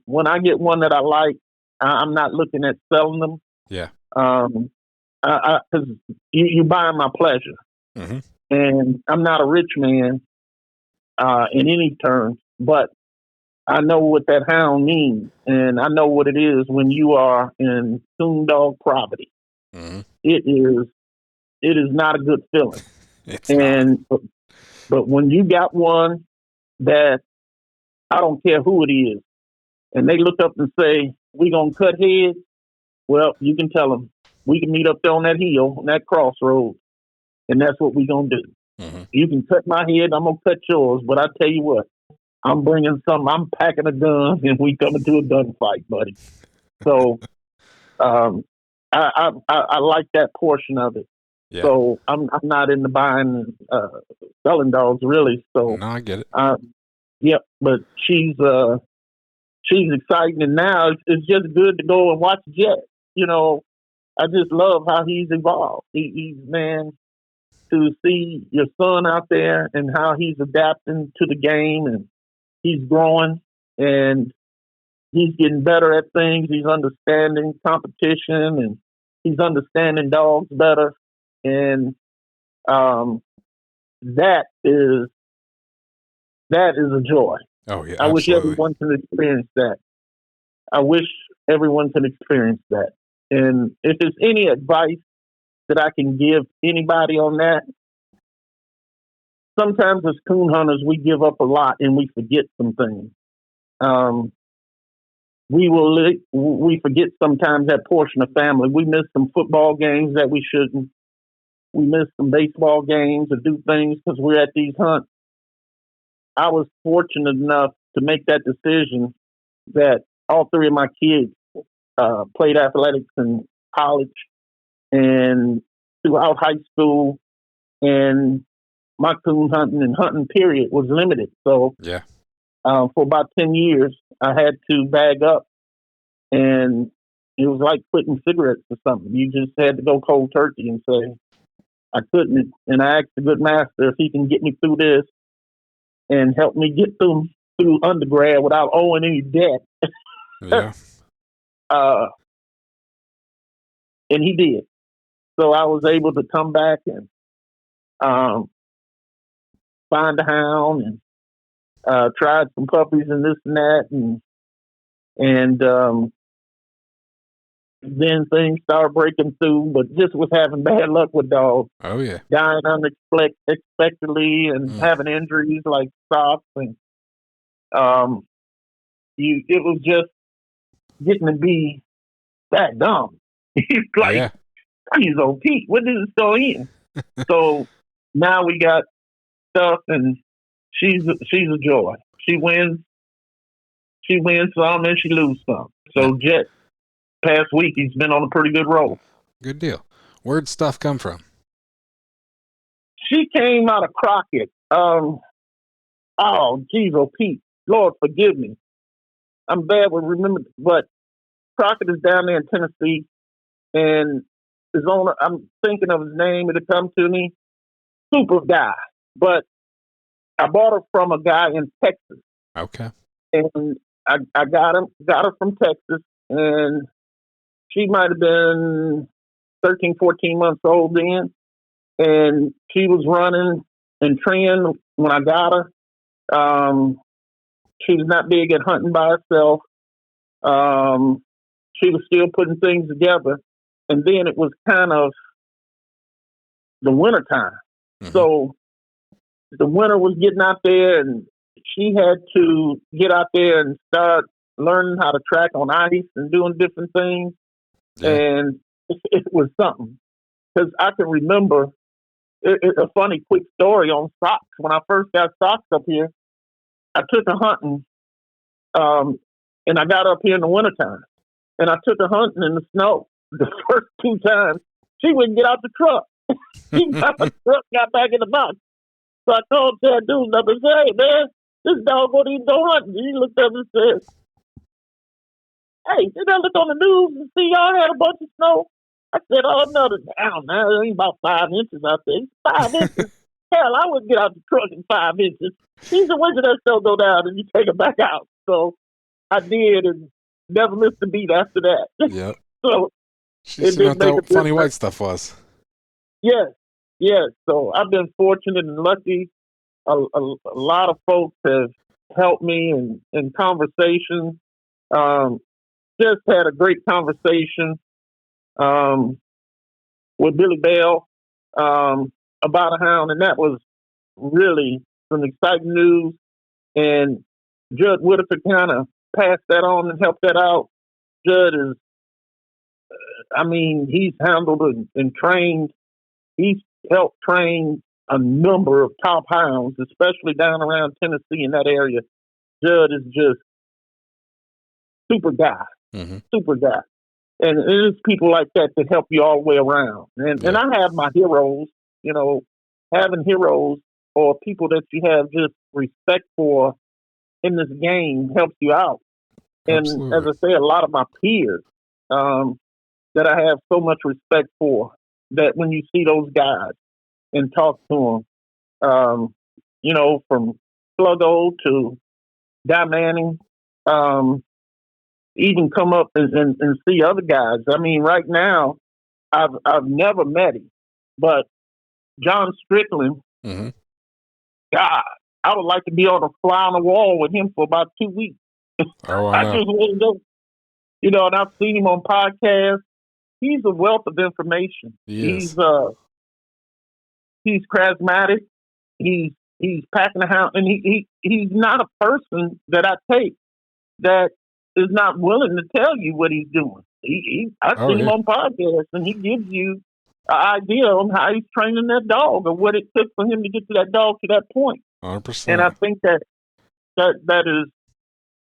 when I get one that I like, I'm not looking at selling them. Yeah. Because you buying my pleasure. Mm-hmm. And I'm not a rich man in any terms, but I know what that hound means, and I know what it is when you are in coon dog property. Mm-hmm. It is not a good feeling. It's not. But when you got one that I don't care who it is, and they look up and say, "We gonna cut heads," well, you can tell them we can meet up there on that hill, on that crossroad, and that's what we gonna do. Mm-hmm. You can cut my head, I'm gonna cut yours, but I tell you what, I'm bringing something. I'm packing a gun, and we coming to a gunfight, buddy. So, I like that portion of it. Yeah. So I'm not into buying, selling dogs really. So, No, I get it. Yep. But she's exciting, and now it's just good to go and watch Jet. You know, I just love how he's evolved. He's man. To see your son out there and how he's adapting to the game and he's growing and he's getting better at things. He's understanding competition and he's understanding dogs better. And that is a joy. Oh yeah, I wish absolutely. everyone can experience that. I wish everyone can experience that. And if there's any advice that I can give anybody on that, sometimes as coon hunters, we give up a lot and we forget some things. We forget sometimes that portion of family. We miss some football games that we shouldn't. We miss some baseball games or do things because we're at these hunts. I was fortunate enough to make that decision that all three of my kids played athletics in college and throughout high school, and my coon hunting and hunting period was limited. So Yeah. for about 10 years, I had to bag up, and it was like quitting cigarettes or something. You just had to go cold turkey and say, I couldn't. And I asked the good master if he can get me through this and help me get through undergrad without owing any debt. Yeah. And he did. So I was able to come back and find a hound and tried some puppies and this and that. And then things started breaking through, but just was having bad luck with dogs. Oh yeah. Dying unexpectedly and having injuries like socks. And it was just getting to be that dumb. It's like, Yeah. geez, old Pete, what did it go in? So now we got stuff, and she's a joy. She wins some and she loses some. So Jet, past week, he's been on a pretty good roll. Good deal. Where'd stuff come from? She came out of Crockett. Oh, geez, oh Pete, Lord forgive me. I'm bad with remembering, but Crockett is down there in Tennessee, and his owner, I'm thinking of his name, it'll come to me. Super guy. But I bought her from a guy in Texas. Okay. And I got her from Texas, and she might have been 13, 14 months old then. And she was running and training when I got her. She was not big at hunting by herself. She was still putting things together. And then it was kind of the winter time. Mm-hmm. So the winter was getting out there, and she had to get out there and start learning how to track on ice and doing different things. Yeah. And it was something. Because I can remember it's a funny quick story on socks. When I first got socks up here, I took her hunting, and I got up here in the wintertime. and I took her hunting in the snow. The first 2 times, she wouldn't get out the truck. She got out the truck, got back in the box. So I called that dude up and said, "Hey, man, this dog won't even go hunting." He looked up and said, "Hey, did I look on the news and see y'all had a bunch of snow?" I said, "Oh, no, down now. There ain't about 5 inches out there. 5 inches? Hell, I wouldn't get out the truck in 5 inches." He said, "When did that snow go down?" And you take it back out. So I did, and never missed a beat after that. Yep. So She seen what that funny white stuff was. Yes, yes. So I've been fortunate and lucky. A lot of folks have helped me in conversation. Just had a great conversation with Billy Bell about a hound, and that was really some exciting news. And Judd Whitaker kind of passed that on and helped that out. Judd is, he's handled and trained. He's helped train a number of top hounds, especially down around Tennessee in that area. Judd is just super guy, super guy. And it's people like that that help you all the way around. And I have my heroes, having heroes or people that you have just respect for in this game helps you out. And Absolutely. as I say, a lot of my peers that I have so much respect for, that when you see those guys and talk to them, from Sluggo to Guy Manning, even come up and see other guys. Right now, I've never met him, but John Strickland, God, I would like to be on a fly on the wall with him for about 2 weeks. Oh, I just want to go, and I've seen him on podcasts. He's a wealth of information. Yes. He's charismatic. He's packing a hound, and he's not a person that I take that is not willing to tell you what he's doing. I've seen him on podcasts, and he gives you an idea on how he's training that dog or what it took for him to get to that dog to that point. 100%. And I think that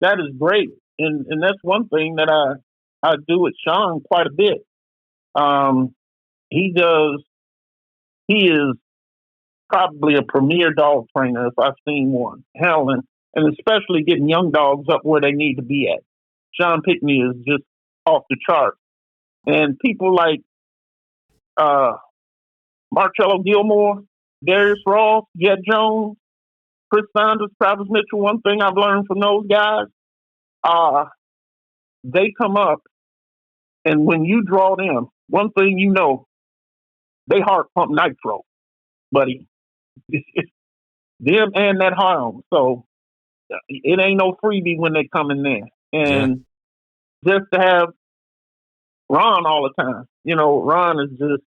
is great, and that's one thing that I do with Sean quite a bit. He is probably a premier dog trainer if I've seen one. Helen, and especially getting young dogs up where they need to be at. Sean Pickney is just off the chart. And people like Marcello Gilmore, Darius Ross, Jet Jones, Chris Saunders, Travis Mitchell, one thing I've learned from those guys, they come up, and when you draw them, one thing they heart pump nitro, buddy. Them and that hound. So it ain't no freebie when they come in there. And just to have Ron all the time, Ron is just,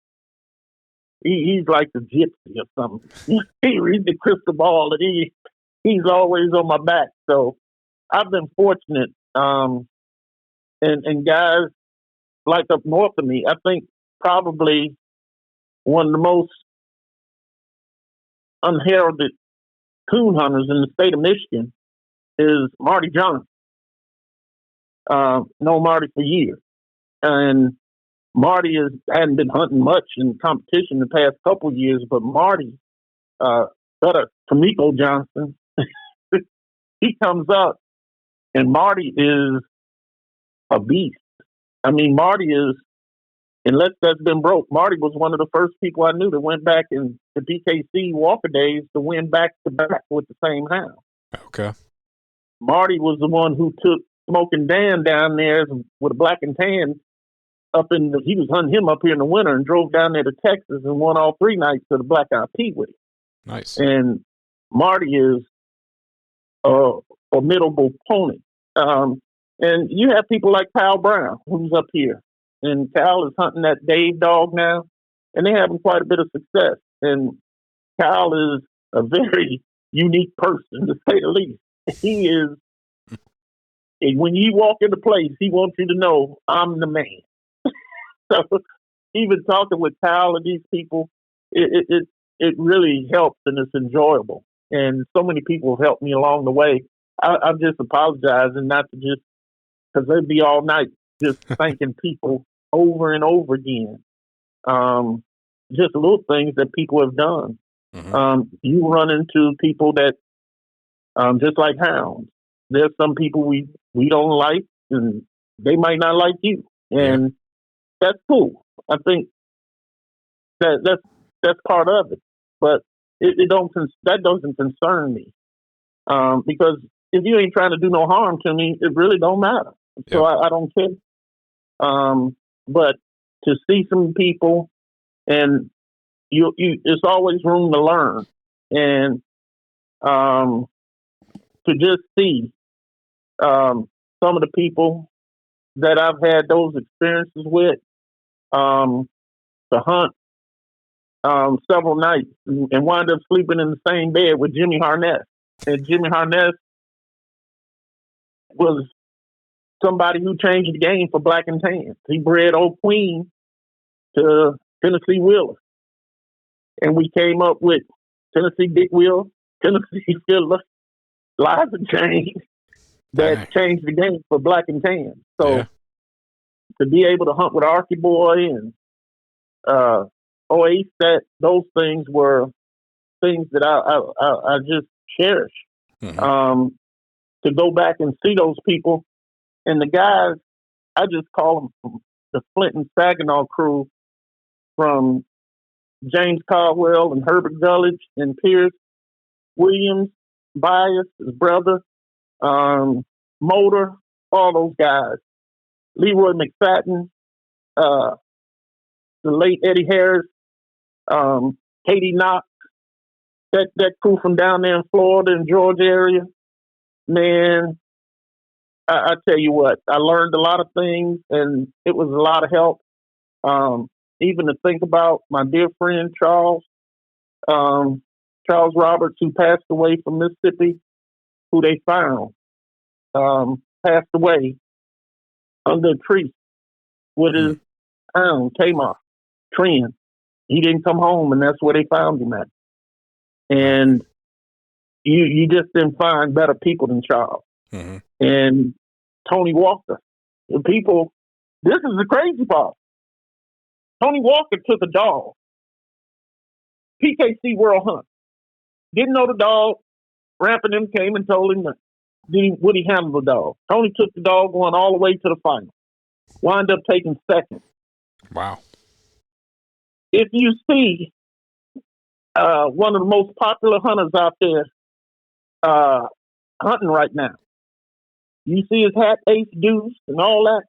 he's like the gypsy or something. He reads the crystal ball, and he's always on my back. So I've been fortunate. And guys like up north of me, I think probably one of the most unheralded coon hunters in the state of Michigan is Marty Johnson. Know Marty for years. And Marty hadn't been hunting much in competition the past couple of years, but Marty, brother Kamiko Johnson, he comes up, and Marty is a beast. Marty is, unless that's been broke, Marty was one of the first people I knew that went back in the PKC Walker days to win back to back with the same hound. Okay. Marty was the one who took Smoking Dan down there with a black and tan he was hunting him up here in the winter and drove down there to Texas and won all 3 nights to the Black Eyed Pea with him. Nice. And Marty is a formidable opponent. And you have people like Kyle Brown, who's up here. And Kyle is hunting that Dave dog now, and they're having quite a bit of success. And Kyle is a very unique person, to say the least. He is, and when you walk into place, he wants you to know, I'm the man. So even talking with Kyle and these people, it really helps, and it's enjoyable. And so many people have helped me along the way. I'm just apologizing not to just, because they'd be all night just thanking people over and over again. Just little things that people have done. You run into people that, just like hounds, there's some people we don't like, and they might not like you, and that's cool. I think that's part of it, but that doesn't concern me, because if you ain't trying to do no harm to me, it really don't matter. So I don't care. But to see some people, and you it's always room to learn, and to just see some of the people that I've had those experiences with, to hunt several nights and wind up sleeping in the same bed with Jimmy Harness. And Jimmy Harness was somebody who changed the game for black and tan. He bred old Queen to Tennessee Wheeler. And we came up with Tennessee Dick Wheel, Tennessee Fiddler, Liza Chain that changed the game for black and tan. So to be able to hunt with Archie Boy and Oasis, those things were things that I just cherish. To go back and see those people, and the guys, I just call them the Flint and Saginaw crew, from James Caldwell and Herbert Gulledge and Pierce Williams, Bias, his brother, Motor, all those guys. Leroy McFadden, the late Eddie Harris, Katie Knox, that crew from down there in Florida and Georgia area. Man, I tell you what, I learned a lot of things, and it was a lot of help. Even to think about my dear friend Charles Roberts, who passed away from Mississippi, who they found, passed away under a tree with his hound, Tamar, Trin. He didn't come home, and that's where they found him at. And you just didn't find better people than Charles. And Tony Walker. The people, this is the crazy part. Tony Walker took a dog, PKC World Hunt. Didn't know the dog. Rampant him came and told him that would he handle the dog. Tony took the dog, going all the way to the final. Wound up taking second. Wow. If you see one of the most popular hunters out there hunting right now, you see his hat, Ace Deuce, and all that.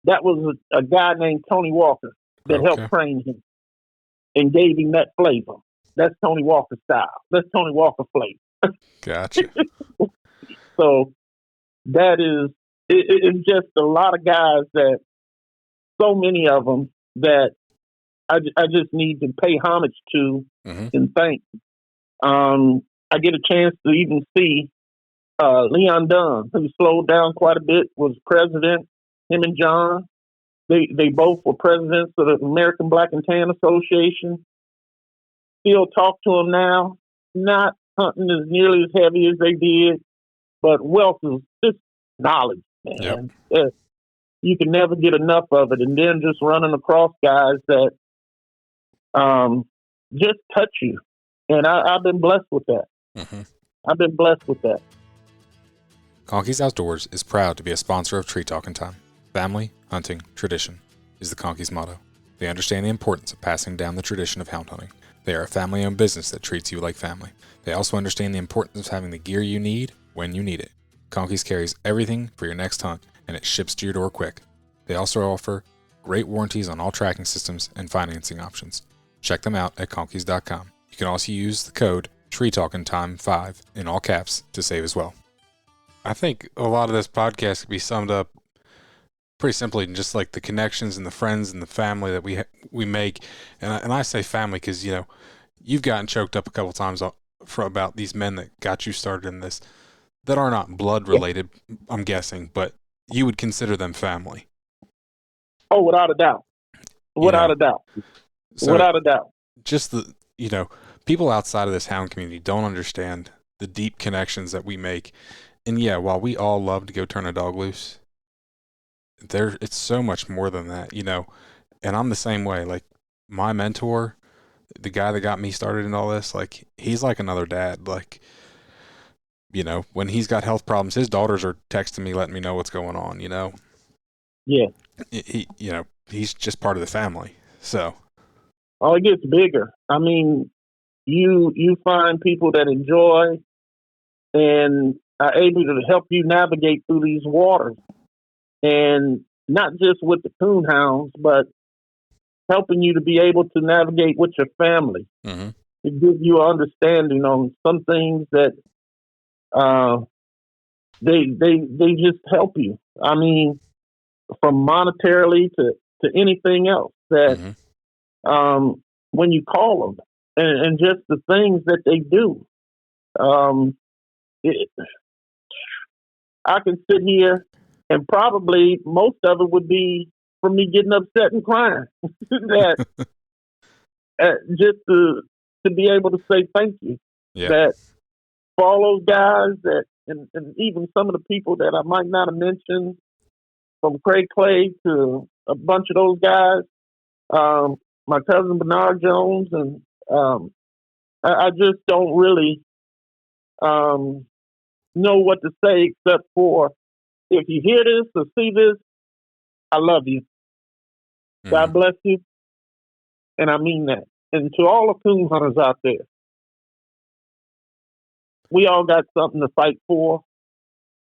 That was a guy named Tony Walker that helped train him and gave him that flavor. That's Tony Walker style. That's Tony Walker flavor. Gotcha. So that is, it's just a lot of guys that, so many of them that I just need to pay homage to and thank. I get a chance to even see Leon Dunn, who slowed down quite a bit, was president. Him and John, they both were presidents of the American Black and Tan Association. Still talk to them now. Not hunting as nearly as heavy as they did, but wealth is just knowledge, man. You can never get enough of it. And then just running across guys that just touch you. And I've been blessed with that. I've been blessed with that. Conkey's Outdoors is proud to be a sponsor of Tree Talking Time. Family, hunting, tradition is the Conkey's motto. They understand the importance of passing down the tradition of hound hunting. They are a family-owned business that treats you like family. They also understand the importance of having the gear you need when you need it. Conkey's carries everything for your next hunt, and it ships to your door quick. They also offer great warranties on all tracking systems and financing options. Check them out at conkeys.com. You can also use the code TreeTalkingTime5 in all caps to save as well. I think a lot of this podcast could be summed up pretty simply in just like the connections and the friends and the family that we make. And I say family because, you know, you've gotten choked up a couple times about these men that got you started in this that are not blood related, I'm guessing, but you would consider them family. Oh, without a doubt. Without a doubt. Without a doubt. Just people outside of this hound community don't understand the deep connections that we make. And yeah, while we all love to go turn a dog loose, it's so much more than that, and I'm the same way. Like my mentor, the guy that got me started in all this, like he's like another dad. Like, when he's got health problems, his daughters are texting me, letting me know what's going on, Yeah. He's just part of the family. So, Oh, it gets bigger. I mean, you find people that enjoy and are able to help you navigate through these waters, and not just with the coon hounds, but helping you to be able to navigate with your family. mm-hmm. It gives you an understanding on some things that uh, they just help you. I mean, from monetarily to anything else that when you call them, and just the things that they do. It, I can sit here and probably most of it would be from me getting upset and crying. That just to be able to say thank you. Yeah. That for all those guys that and even some of the people that I might not have mentioned, from Craig Clay to a bunch of those guys, my cousin Bernard Jones, and I just don't really know what to say except for, if you hear this or see this, I love you. God bless you. And I mean that. And to all the coon hunters out there, we all got something to fight for.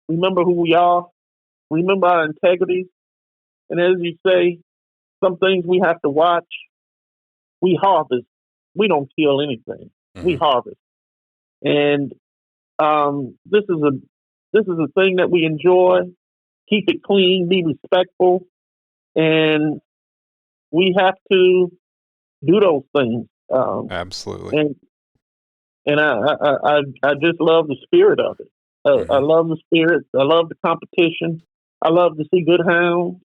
Remember who we are. Remember our integrity. And as you say, some things we have to watch. We harvest. We don't kill anything. We harvest. And this is a thing that we enjoy. Keep it clean. Be respectful. And we have to do those things. Absolutely. And I just love the spirit of it. I love the spirit. I love the competition. I love to see good hounds.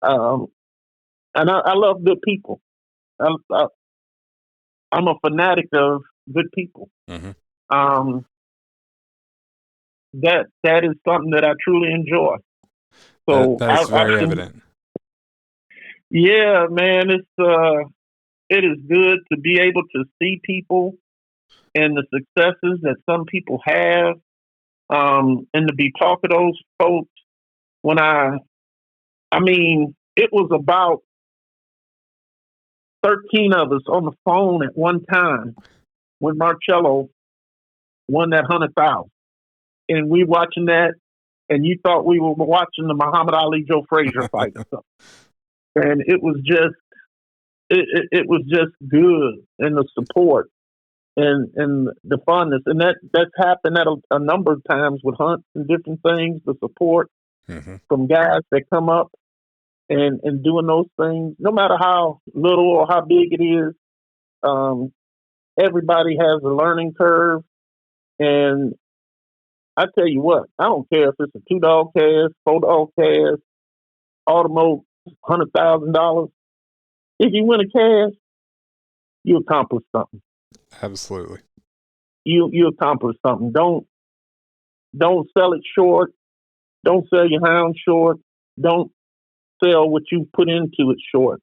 And I love good people. I'm a fanatic of good people. That is something that I truly enjoy. So that is very evident. Yeah, man, it is good to be able to see people and the successes that some people have, and to be talking to those folks. When I mean, it was about 13 of us on the phone at one time when Marcello won that 100,000, and we watching that, and you thought we were watching the Muhammad Ali Joe Frazier fight or something. And it was just, it was just good, and the support and the funness, and that's happened at a number of times with hunts and different things. The support from guys that come up and doing those things, no matter how little or how big it is. Everybody has a learning curve, and I tell you what, I don't care if it's a 2-dog cast, 4-dog cast, automotive, $100,000. If you win a cast, you accomplish something. Absolutely. You accomplish something. Don't sell it short. Don't sell your hound short. Don't sell what you put into it short.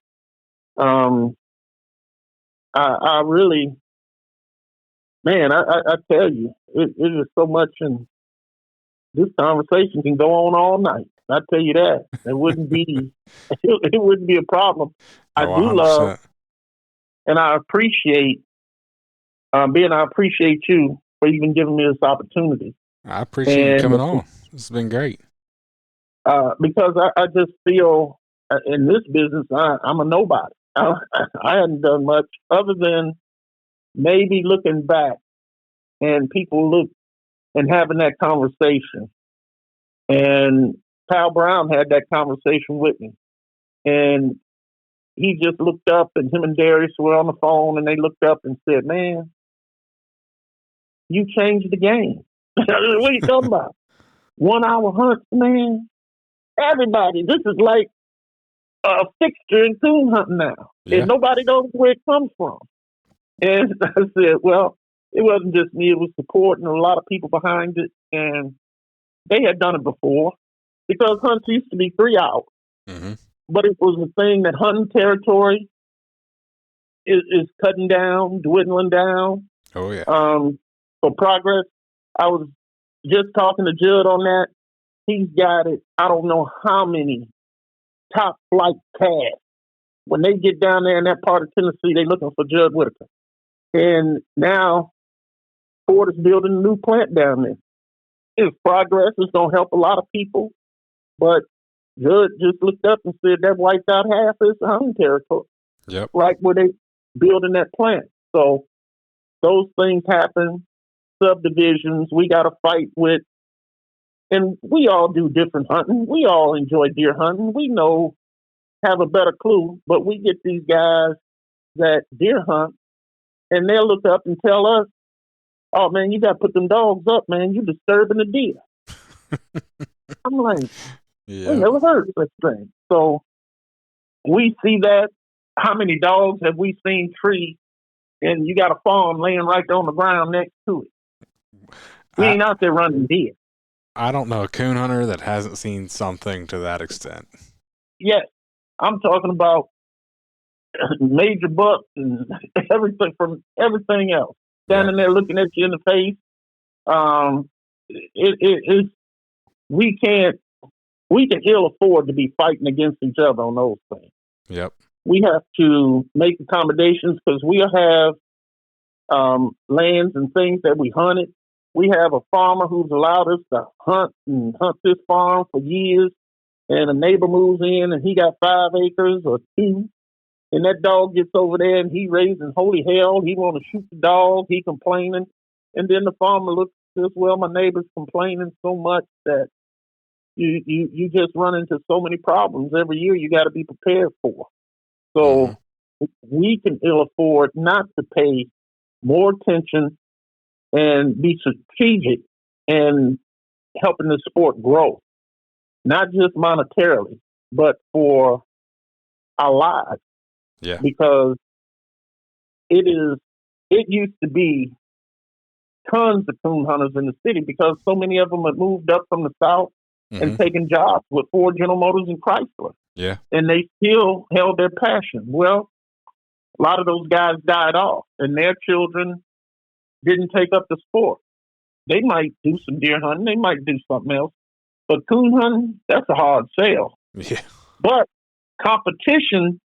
I really, man, I tell you, it is so much, and this conversation can go on all night. I tell you that. It wouldn't be it wouldn't be a problem. I do 100%. love, and I appreciate I appreciate you for even giving me this opportunity. I appreciate you coming on. This has been great. Because I just feel in this business I'm a nobody. I hadn't done much other than maybe looking back and people look and having that conversation. And Pal Brown had that conversation with me. And he just looked up, and him and Darius were on the phone, and they looked up and said, "Man, you changed the game." What are you talking about? 1 hour hunts, man. Everybody, this is like a fixture in coon hunting now. Yeah. And nobody knows where it comes from. And I said, well, it wasn't just me. It was support and a lot of people behind it. And they had done it before. because hunts used to be 3 hours. Mm-hmm. But it was a thing that hunting territory is cutting down, dwindling down. Oh yeah. For progress, I was just talking to Judd on that. He's got it. I don't know how many top flight calves. When they get down there in that part of Tennessee, they're looking for Judd Whitaker. And now Ford is building a new plant down there. It's progress. It's going to help a lot of people. But Judd just looked up and said that wiped out half his hunting territory. Yep. Right where they building that plant. So those things happen. Subdivisions, we got to fight with. And we all do different hunting. We all enjoy deer hunting. We know, have a better clue. But we get these guys that deer hunt, and they'll look up and tell us, oh, man, you got to put them dogs up, man. You disturbing the deer. I'm like, I never heard of such thing. So we see that. How many dogs have we seen free, and you got a farm laying right on the ground next to it? We ain't out there running deer. I don't know a coon hunter that hasn't seen something to that extent. Yes. I'm talking about major bucks and everything from everything else. Standing there looking at you in the face. We can ill afford to be fighting against each other on those things. Yep. We have to make accommodations because we have lands and things that we hunted. We have a farmer who's allowed us to hunt this farm for years, and a neighbor moves in and he got 5 acres or 2, and that dog gets over there and he raising holy hell. He want to shoot the dog. He complaining, and then the farmer looks and says, "Well, my neighbor's complaining so much that you just run into so many problems every year. You got to be prepared for." So we can ill afford not to pay more attention and be strategic in helping the sport grow, not just monetarily, but for our lives. Yeah. Because it used to be tons of coon hunters in the city because so many of them had moved up from the South and taken jobs with Ford, General Motors, and Chrysler. Yeah. And they still held their passion. Well, a lot of those guys died off, and their children didn't take up the sport. They might do some deer hunting. They might do something else. But coon hunting, that's a hard sell. Yeah. But competition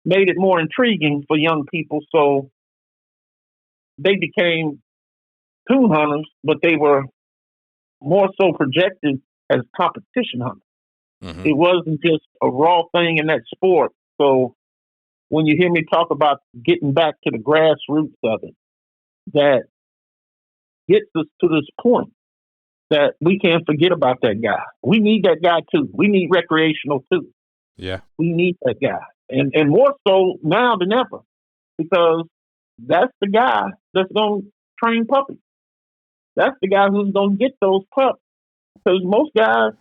made it more intriguing for young people, so they became coon hunters, but they were more so projected as competition hunters. It wasn't just a raw thing in that sport. So when you hear me talk about getting back to the grassroots of it, that gets us to this point that we can't forget about that guy. We need that guy too. We need recreational too. Yeah. We need that guy. And more so now than ever, because that's the guy that's going to train puppies. That's the guy who's going to get those pups. Because most guys,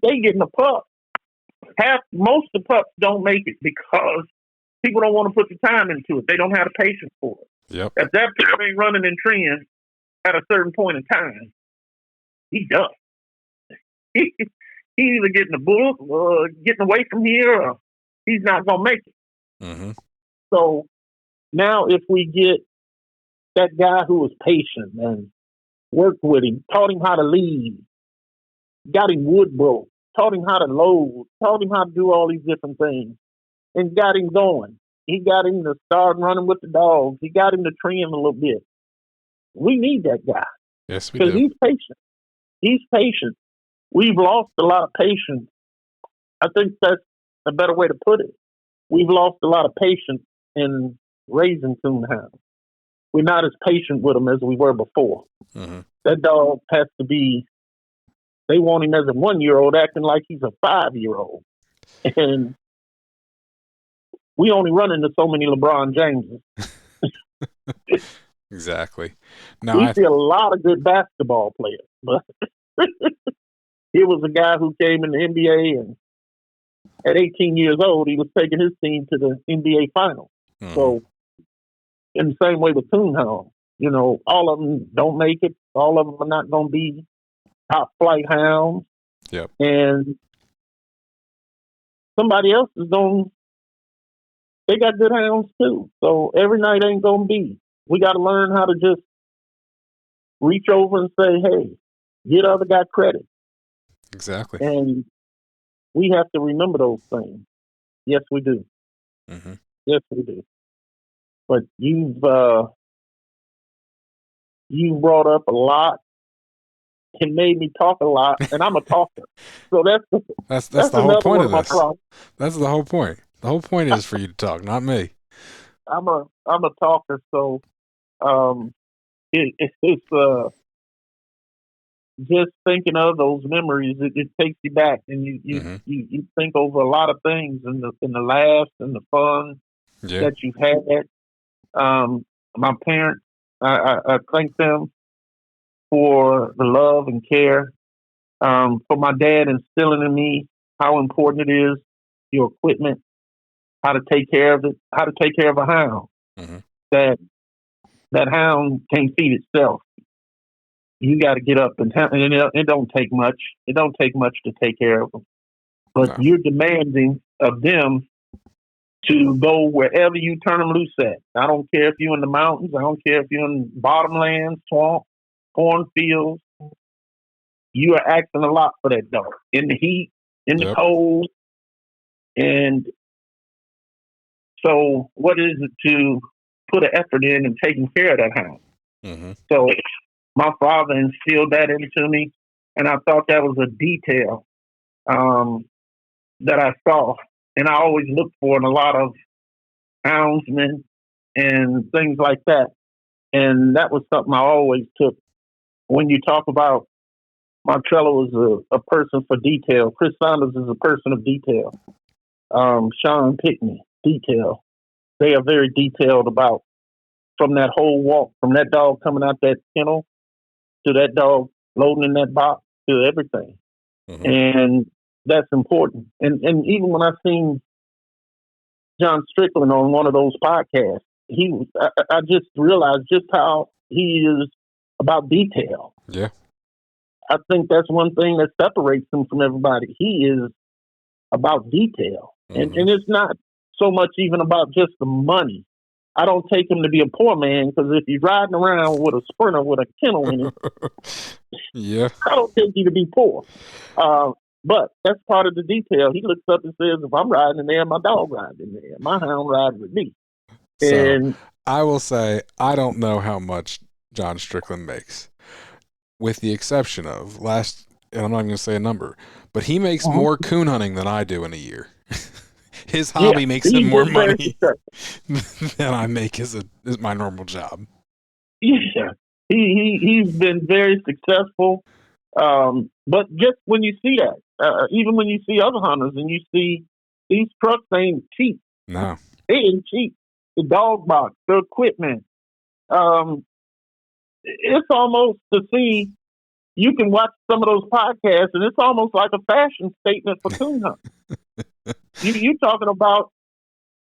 they get in a pup. Most of the pups don't make it because people don't want to put the time into it. They don't have the patience for it. Yep. If that pup ain't running in trend at a certain point in time, he's done. He's either getting a bullet or getting away from here, or he's not going to make it. So now if we get that guy who was patient and worked with him, taught him how to lead, got him wood broke, taught him how to load, taught him how to do all these different things, and got him going. He got him to start running with the dogs. He got him to train a little bit. We need that guy. Yes, we do. Because he's patient. He's patient. We've lost a lot of patience. I think that's a better way to put it. We've lost a lot of patience in raising coon hounds. We're not as patient with them as we were before. That dog has to be, they want him as a 1-year-old acting like he's a 5-year-old. And we only run into so many LeBron Jameses. Exactly. We see a lot of good basketball players, but here was a guy who came in the NBA, and at 18 years old, he was taking his team to the NBA Finals. So, in the same way with coon hounds, you know, all of them don't make it. All of them are not going to be top flight hounds. Yep. And somebody else is they got good hounds too. So every night ain't going to be. We got to learn how to just reach over and say, hey, get other guy credit. Exactly. And we have to remember those things. Yes, we do. Mm-hmm. Yes, we do. But you've brought up a lot and made me talk a lot, and I'm a talker. So That's that's the whole another point one of of my this. problems. That's the whole point. The whole point is for you to talk, not me. I'm a talker, so it's just thinking of those memories. It takes you back, and Mm-hmm. you think over a lot of things, and the laughs and the fun Yeah. that you've had. My parents, I thank them for the love and care. For my dad instilling in me how important it is, your equipment, how to take care of it, how to take care of a hound. Mm-hmm. That hound can't feed itself. You got to get up and it don't take much. It don't take much to take care of them. But No. you're demanding of them to go wherever you turn them loose at. I don't care if you're in the mountains. I don't care if you're in bottomlands, swamp, cornfields. You are asking a lot for that dog in the heat, in the Yep. cold. And so what is it to put an effort in and taking care of that hound? Mm-hmm. So my father instilled that into me, and I thought that was a detail that I saw, and I always looked for in a lot of houndsmen and things like that. And that was something I always took. When you talk about Marcello is a person for detail, Chris Saunders is a person of detail. Sean Pickney, detail. They are very detailed about from that whole walk, from that dog coming out that kennel to that dog loading in that box to everything. Mm-hmm. And that's important. And even when I seen John Strickland on one of those podcasts, I just realized just how he is about detail. Yeah. I think that's one thing that separates him from everybody. He is about detail. Mm-hmm. And it's not so much even about just the money. I don't take him to be a poor man because if you're riding around with a sprinter with a kennel in it, Yeah. I don't take you to be poor. But that's part of the detail. He looks up and says, if I'm riding in there, my dog rides in there. My hound rides with me. So And I will say I don't know how much John Strickland makes, with the exception of and I'm not even going to say a number, but he makes more coon hunting than I do in a year. His hobby makes him more money than I make as my normal job. Yeah, he's been very successful. But just when you see that, even when you see other hunters and you see these trucks ain't cheap. No, they ain't cheap. The dog box, the equipment. It's almost to see. You can watch some of those podcasts, and it's almost like a fashion statement for coon hunting. You talking about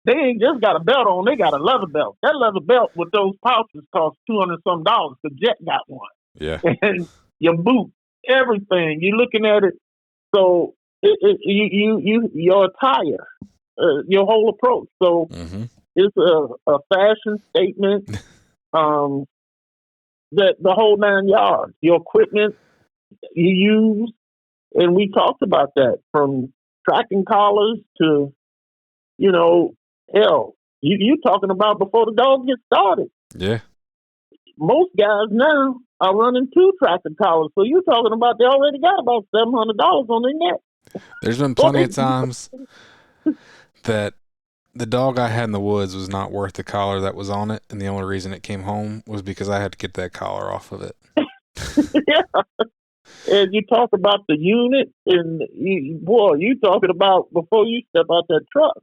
they ain't just got a belt on; they got a leather belt. That leather belt with those pouches cost $200 some. The Jet got one. Yeah, and your boot, everything. You're looking at it. So your attire, your whole approach. So it's a fashion statement. That the whole 9 yards. Your equipment you use, and we talked about that from tracking collars to hell. You talking about before the dog gets started. Yeah. Most guys now are running 2 tracking collars. So you're talking about they already got about $700 on their neck. There's been plenty of times that the dog I had in the woods was not worth the collar that was on it, and the only reason it came home was because I had to get that collar off of it. Yeah. And you talk about the unit, and you talking about before you step out that truck.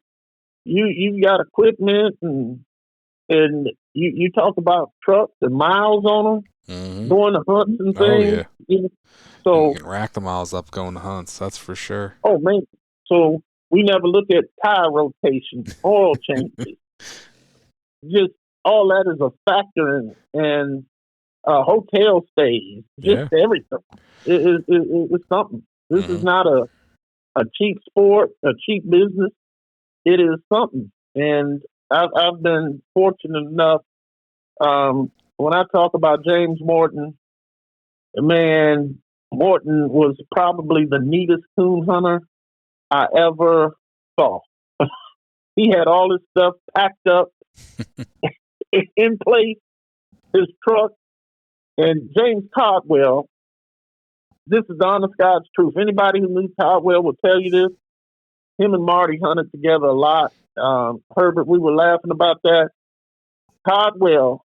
You got equipment, and you talk about trucks and miles on them, going to hunts and things. Oh yeah. So you can rack the miles up going to hunts. That's for sure. Oh man. So we never look at tire rotation, oil changes. Just all that is a factor in, and hotel stays, just everything. It's something. This is not a cheap sport, a cheap business. It is something. And I've been fortunate enough. When I talk about James Morton, man, Morton was probably the neatest coon hunter I ever saw. He had all his stuff packed up in place, his truck. And James Caldwell, this is the honest God's truth. Anybody who knew Caldwell will tell you this. Him and Marty hunted together a lot. Herbert, we were laughing about that. Caldwell,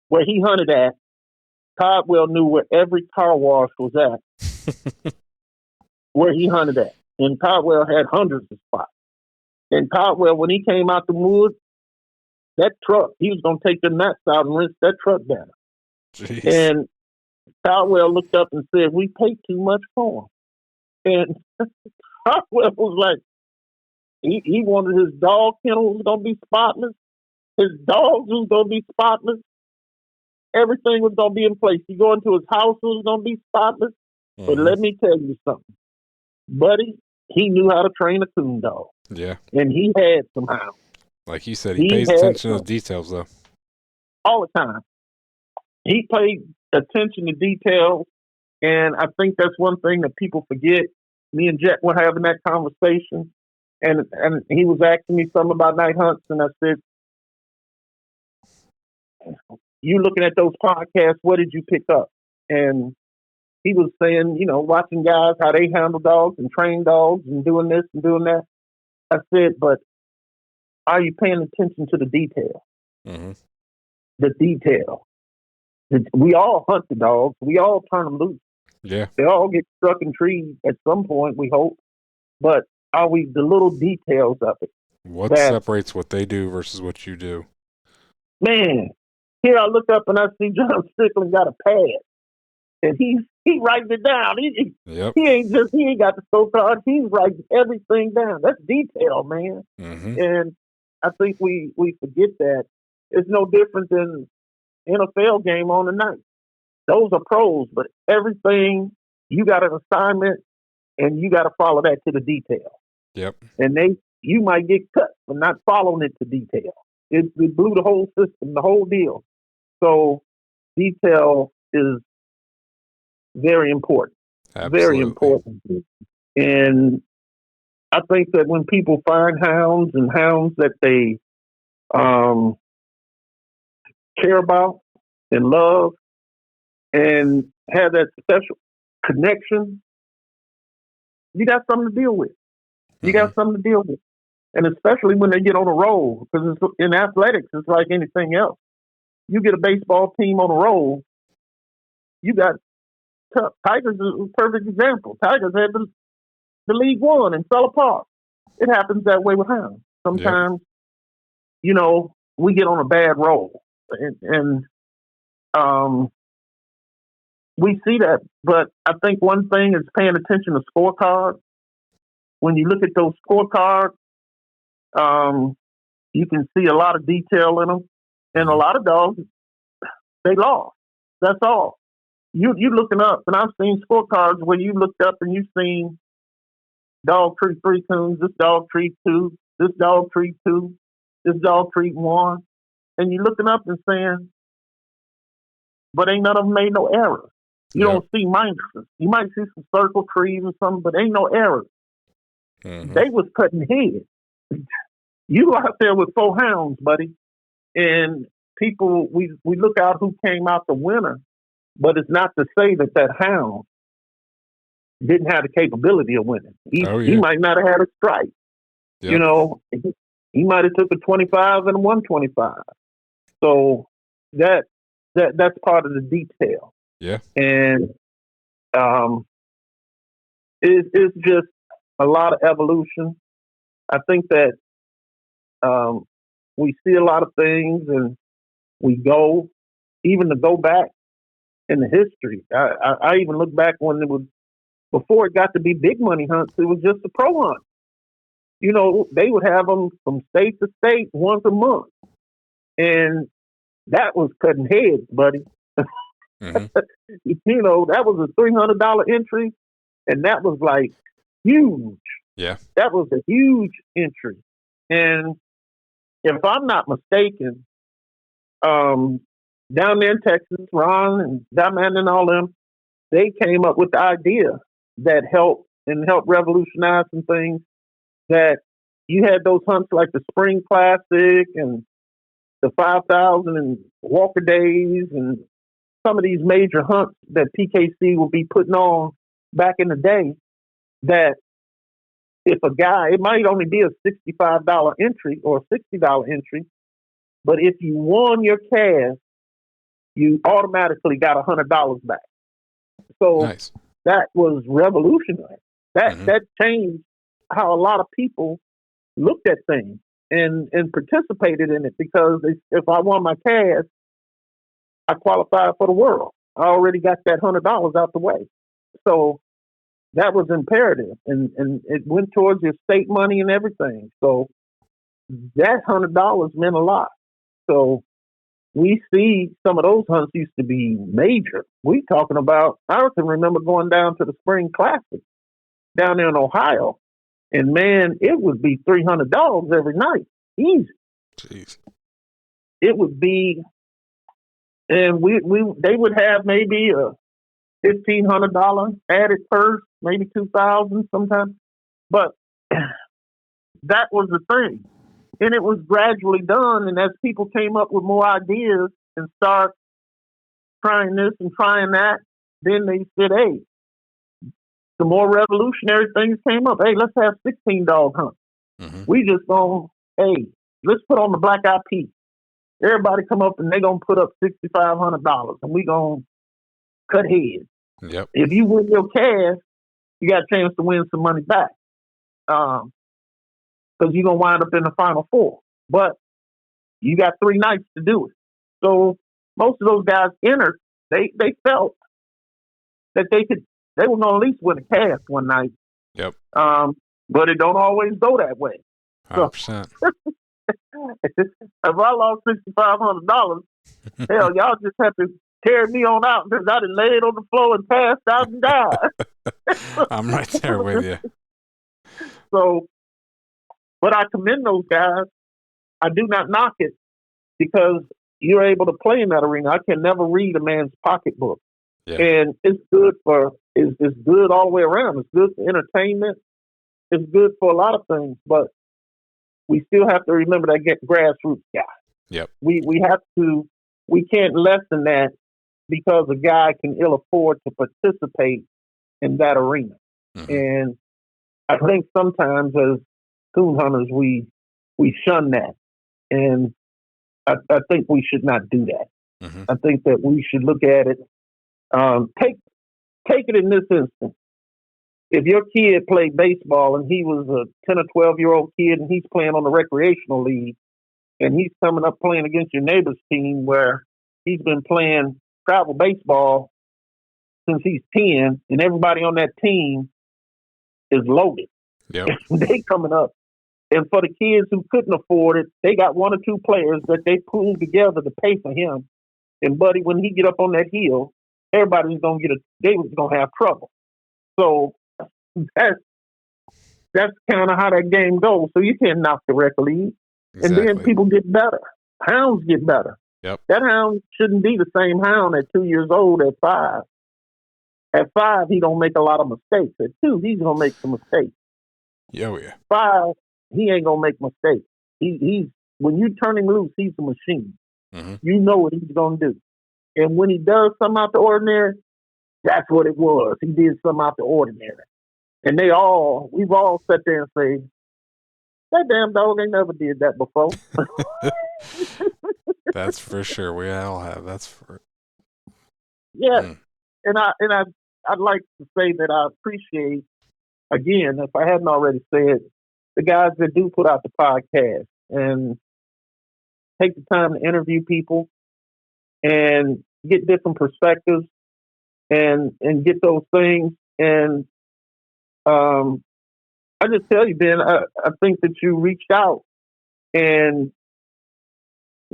where he hunted at, Caldwell knew where every car wash was at, where he hunted at. And Caldwell had hundreds of spots. And Caldwell, when he came out the woods, that truck, he was going to take the nuts out and rinse that truck down. Jeez. And Caldwell looked up and said, "We pay too much for him." And Caldwell was like, he wanted his dog kennels going to be spotless. His dogs was going to be spotless. Everything was going to be in place. You go into his house, it was going to be spotless. Mm-hmm. But let me tell you something. Buddy, he knew how to train a coon dog. Yeah. And he had some hounds. Like you said, he pays attention to the details, though. All the time. He paid attention to details, and I think that's one thing that people forget. Me and Jet were having that conversation, and he was asking me something about night hunts, and I said, "You looking at those podcasts, what did you pick up?" And he was saying, watching guys, how they handle dogs and train dogs and doing this and doing that. I said, but are you paying attention to the detail? Mm-hmm. The detail. We all hunt the dogs. We all turn them loose. Yeah. They all get stuck in trees at some point, we hope. But are we the little details of it? What separates what they do versus what you do? Man, here I look up and I see John Strickland got a pad. And he writing it down. He ain't got the scorecard. He's writing everything down. That's detail, man. Mm-hmm. And I think we forget that. It's no different than NFL game on the night. Those are pros, but everything, you got an assignment and you got to follow that to the detail. Yep. And you might get cut for not following it to detail. It blew the whole system, the whole deal. So detail is very important. Absolutely. Very important. And I think that when people find hounds and hounds that they care about and love and have that special connection, you got something to deal with. You got something to deal with. And especially when they get on a roll, because in athletics, it's like anything else. You get a baseball team on a roll, you got Tigers is a perfect example. Tigers had the League One and fell apart. It happens that way with hounds. Sometimes, we get on a bad roll. And we see that. But I think one thing is paying attention to scorecards. When you look at those scorecards, you can see a lot of detail in them. And a lot of dogs, they lost. That's all. You looking up, and I've seen scorecards where you looked up and you've seen dog treat 3 coons, this dog treat 2, this dog treat 2, this dog treat 1. And you're looking up and saying, but ain't none of them made no errors. You don't see minuses. You might see some circle trees or something, but ain't no errors. Mm-hmm. They was cutting heads. You out there with 4 hounds, buddy. And people, we look out who came out the winner, but it's not to say that hound didn't have the capability of winning. He might not have had a strike. Yep. He might have took a 25 and a 125. So that's part of the detail. Yeah. And it's just a lot of evolution. I think that we see a lot of things and we go, even to go back in the history. I even look back when it was, before it got to be big money hunts, it was just a pro hunt. They would have them from state to state once a month. And that was cutting heads, buddy. Mm-hmm. That was a $300 entry, and that was like huge. Yeah. That was a huge entry. And if I'm not mistaken, down there in Texas, Ron and Diamond and all them, they came up with the idea that helped revolutionize some things. That you had those hunts like the Spring Classic and the 5,000 and Walker Days and some of these major hunts that PKC will be putting on back in the day. That if a guy, it might only be a $65 entry or a $60 entry, but if you won your cast, you automatically got $100 back. So Nice. that was revolutionary. That changed how a lot of people looked at things and participated in it, because if I won my cast, I qualified for the world. I already got that $100 out the way. So that was imperative, and it went towards your state money and everything. So that $100 meant a lot. So we see some of those hunts used to be major. We talking about, I can remember going down to the Spring Classic down there in Ohio, and man, it would be $300 every night, easy. Jeez. It would be, and they would have maybe a $1,500 added purse, maybe $2,000 sometimes, but that was the thing. And it was gradually done. And as people came up with more ideas and start trying this and trying that, then they said, hey, the more revolutionary things came up. Hey, let's have 16-dog hunts. Mm-hmm. We just going, hey, let's put on the Black Eyed Peas. Everybody come up and they're going to put up $6,500 and we going to cut heads. Yep. If you win your cash, you got a chance to win some money back. Because you're going to wind up in the Final Four. But you got 3 nights to do it. So most of those guys entered, they felt that they were going to at least win a cash one night. Yep. But it don't always go that way. 100%. So, if I lost $6,500, hell, y'all just have to carry me on out, because I done laid on the floor and passed out and died. I'm right there with you. So, but I commend those guys. I do not knock it, because you're able to play in that arena. I can never read a man's pocketbook. Yeah. And it's good it's good all the way around. It's good for entertainment. It's good for a lot of things, but we still have to remember that grassroots guy. Yep. We can't lessen that because a guy can ill afford to participate in that arena. Mm-hmm. And I think sometimes as coon hunters, we shun that. And I think we should not do that. Mm-hmm. I think that we should look at it. Take it in this instance. If your kid played baseball and he was a 10 or 12-year-old kid and he's playing on the recreational league and he's coming up playing against your neighbor's team where he's been playing travel baseball since he's 10 and everybody on that team is loaded. Yep. They coming up. And for the kids who couldn't afford it, they got 1 or 2 players that they pooled together to pay for him. And buddy, when he get up on that hill, everybody's gonna they was gonna have trouble. So that's kind of how that game goes. So you can't knock the rec league. Exactly. And then people get better. Hounds get better. Yep. That hound shouldn't be the same hound at 2 years old at 5. At 5, he don't make a lot of mistakes. At 2, he's gonna make some mistakes. Oh yeah. 5, he ain't gonna make mistakes. He's when you turn him loose, he's a machine. Mm-hmm. You know what he's gonna do. And when he does something out the ordinary, that's what it was. He did something out the ordinary. And we've all sat there and say, that damn dog ain't never did that before. That's for sure. We all have. That's for. Yeah. And I'd like to say that I appreciate, again, if I hadn't already said, the guys that do put out the podcast and take the time to interview people and get different perspectives and get those things. And I just tell you, Ben, I think that you reached out and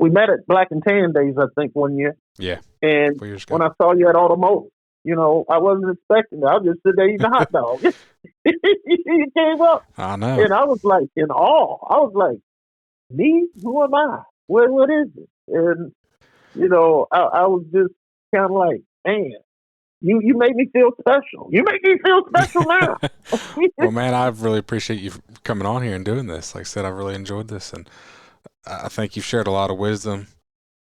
we met at Black and Tan Days, I think, one year. Yeah. And 4 years ago. when I saw you at Automotive, I wasn't expecting it. I was just sitting there eating a hot dog. You came up. I know. And I was like in awe. I was like, me? Who am I? What is it? And, I was just kind of like, man, you make me feel special. You make me feel special now. Well, man, I really appreciate you coming on here and doing this. Like I said, I really enjoyed this, and I think you've shared a lot of wisdom,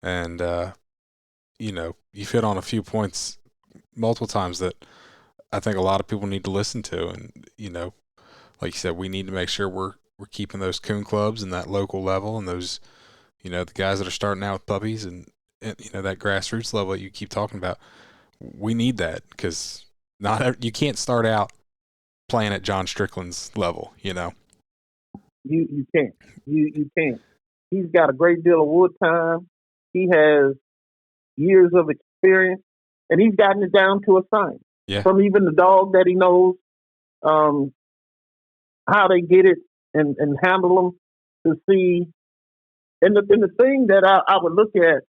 and you've hit on a few points multiple times that I think a lot of people need to listen to. And like you said, we need to make sure we're keeping those coon clubs and that local level, and those the guys that are starting out with puppies and that grassroots level that you keep talking about. We need that, because you can't start out playing at John Strickland's level. You can't. You can't. He's got a great deal of wood time. He has years of experience, and he's gotten it down to a science. Yeah. From even the dog that he knows, how they get it and handle them to see. And the thing that I would look at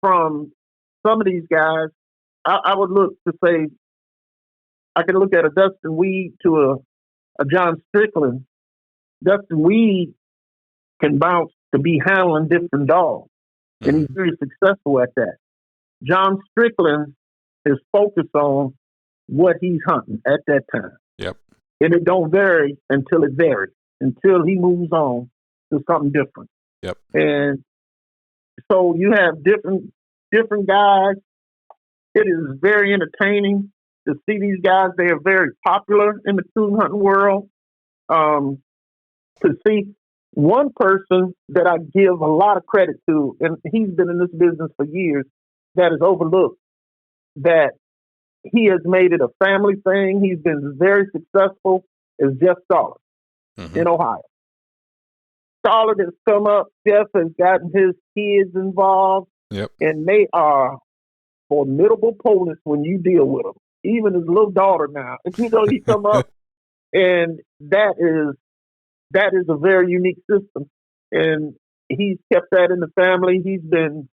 from some of these guys, I would look to say, I can look at a Dustin Weed to a John Strickland. Dustin Weed can bounce to be handling different dogs, and he's very successful at that. John Strickland is focused on what he's hunting at that time. Yep. And it don't vary until it varies, until he moves on to something different. Yep. And so you have different guys. It is very entertaining to see these guys. They are very popular in the coon hunting world. To see one person that I give a lot of credit to, and he's been in this business for years, that is overlooked, that he has made it a family thing. He's been very successful, is Jeff Stoller in Ohio. Stoller has come up. Jeff has gotten his kids involved. Yep. And they are formidable opponents when you deal with them. Even his little daughter now. He come up, and that is a very unique system. And he's kept that in the family. He's been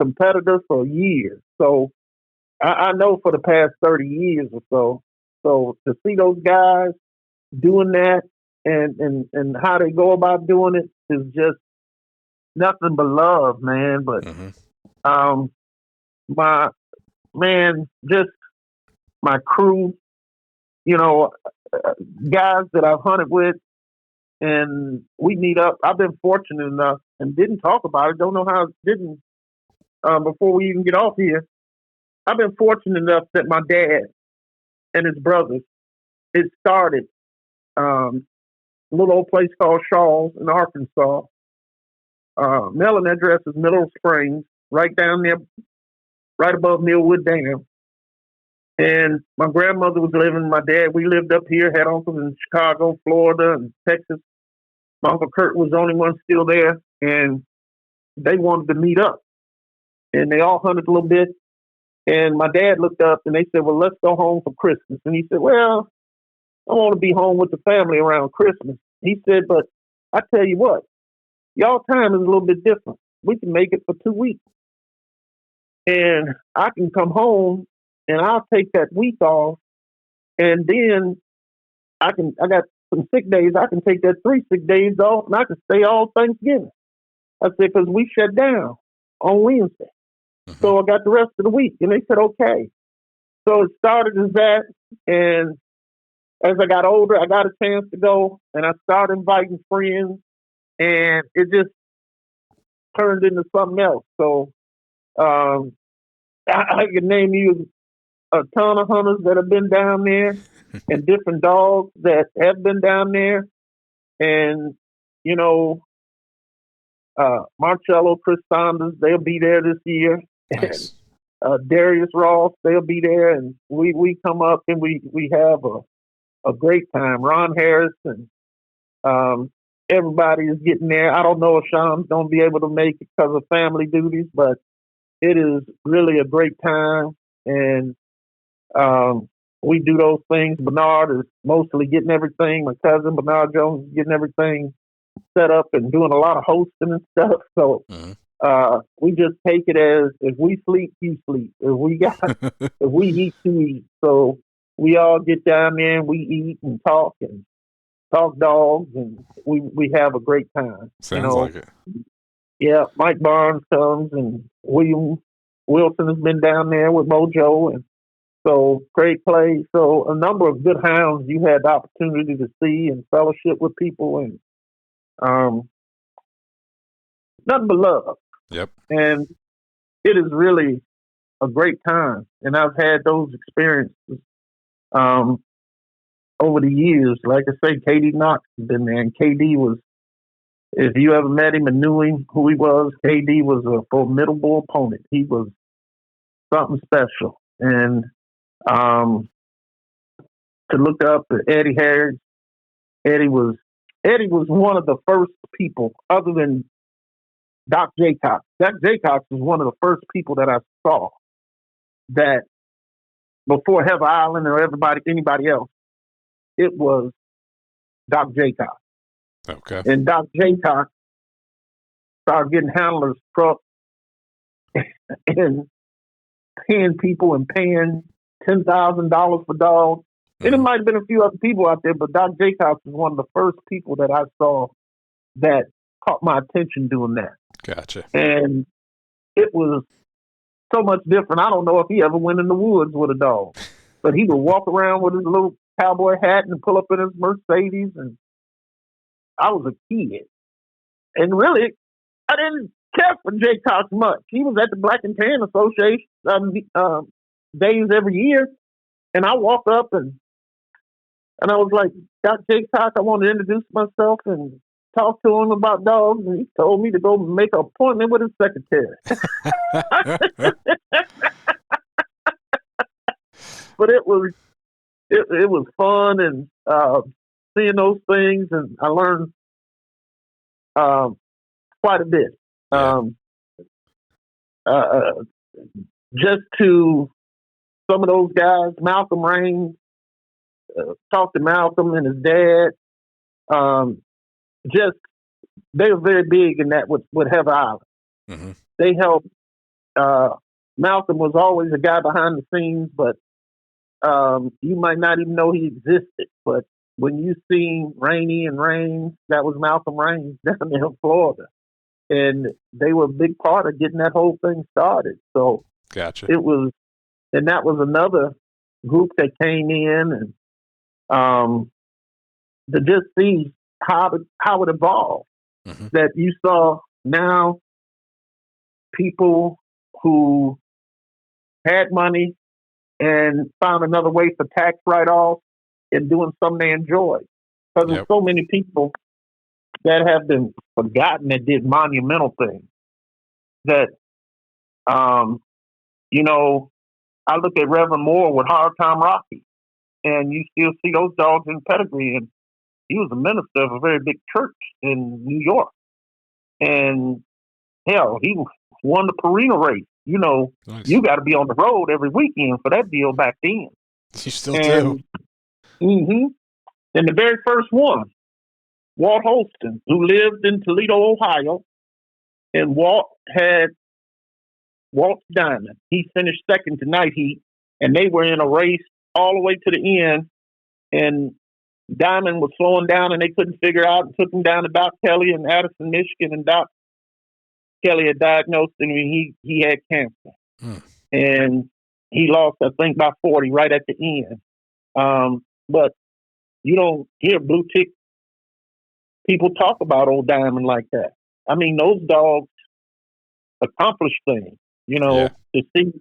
competitor for years. So I know for the past 30 years or so. So to see those guys doing that and how they go about doing it is just nothing but love, man. But my crew, guys that I've hunted with, and we meet up. I've been fortunate enough, and didn't talk about it. Don't know how it didn't before we even get off here. I've been fortunate enough that my dad and his brothers, it started a little old place called Shaw's in Arkansas. Mailing address is Middle Springs, right down there, right above Millwood Dam. And my grandmother was living, my dad, we lived up here, had uncles in Chicago, Florida, and Texas. My Uncle Kurt was the only one still there, and they wanted to meet up. And they all hunted a little bit. And my dad looked up, and they said, well, let's go home for Christmas. And he said, well, I want to be home with the family around Christmas. He said, but I tell you what, y'all time is a little bit different. We can make it for 2 weeks. And I can come home, and I'll take that week off, and then I got some sick days. I can take that 3 sick days off, and I can stay all Thanksgiving. I said, because we shut down on Wednesday. So I got the rest of the week. And they said, okay. So it started as that. And as I got older, I got a chance to go, and I started inviting friends, and it just turned into something else. So I could name you a ton of hunters that have been down there and different dogs that have been down there. And, Marcello, Chris Saunders, they'll be there this year. Nice. And, Darius Ross, they'll be there. And we come up and we have a great time. Ron Harris and everybody is getting there. I don't know if Sean's going to be able to make it because of family duties, but it is really a great time. And we do those things. Bernard is mostly getting everything. My cousin Bernard Jones is getting everything set up and doing a lot of hosting and stuff. So Mhm. we just take it as if we sleep, you sleep. If we eat, you eat. So we all get down there and we eat and talk dogs, and we have a great time. Sounds like it. Yeah, Mike Barnes comes, and William Wilson has been down there with Mojo, and so great play. So a number of good hounds you had the opportunity to see and fellowship with people, and um, nothing but love. Yep. And it is really a great time. And I've had those experiences um, over the years. Like I say, KD Knox has been there, and KD was, if you ever met him and knew him, who he was, KD was a formidable opponent. He was something special. And to look up at Eddie Harris, Eddie was one of the first people, other than Doc Jaycox. Doc Jaycox was one of the first people that I saw that before Heather Island or anybody else, it was Doc Jaycox. Okay. And Doc Jaycox started getting handlers trucks and paying people and paying $10,000 for dogs. And it might have been a few other people out there, but Doc Jaycox was one of the first people that I saw that caught my attention doing that. Gotcha. And it was so much different. I don't know if he ever went in the woods with a dog, but he would walk around with his little cowboy hat and pull up in his Mercedes. And I was a kid. And really, I didn't care for Jaycox much. He was at the Black and Tan Association days every year. And I walked up and I was like, Doc Jaycox, I want to introduce myself and talk to him about dogs. And he told me to go make an appointment with his secretary. But it was fun, and seeing those things, and I learned quite a bit. Yeah. Just to some of those guys, Malcolm Raines, talked to Malcolm and his dad. Just they were very big in that with Heather Island. Mm-hmm. They helped. Malcolm was always a guy behind the scenes, but you might not even know he existed. But when you seen Rainey and Raines, that was Malcolm Raines down there in Florida. And they were a big part of getting that whole thing started. So Gotcha. and that was another group that came in, and to just see how it evolved. Mm-hmm. That you saw now people who had money and found another way for tax write-offs and doing something they enjoy. Because there's so many people that have been forgotten that did monumental things. That, I look at Reverend Moore with Hard Time Rocky, and you still see those dogs in pedigree. And he was a minister of a very big church in New York. And hell, he won the Purina race. Nice. You got to be on the road every weekend for that deal back then. You still do. Mm-hmm. And the very first one, Walt Holston, who lived in Toledo, Ohio, and Walt's Diamond. He finished second to Night Heat, and they were in a race all the way to the end. And Diamond was slowing down, and they couldn't figure out, and took him down to Doc Kelly in Addison, Michigan, and Doc Kelly had diagnosed him, and he had cancer. And he lost, I think, by 40 right at the end. But you don't hear blue tick people talk about old Diamond like that. I mean, those dogs accomplish things, to see.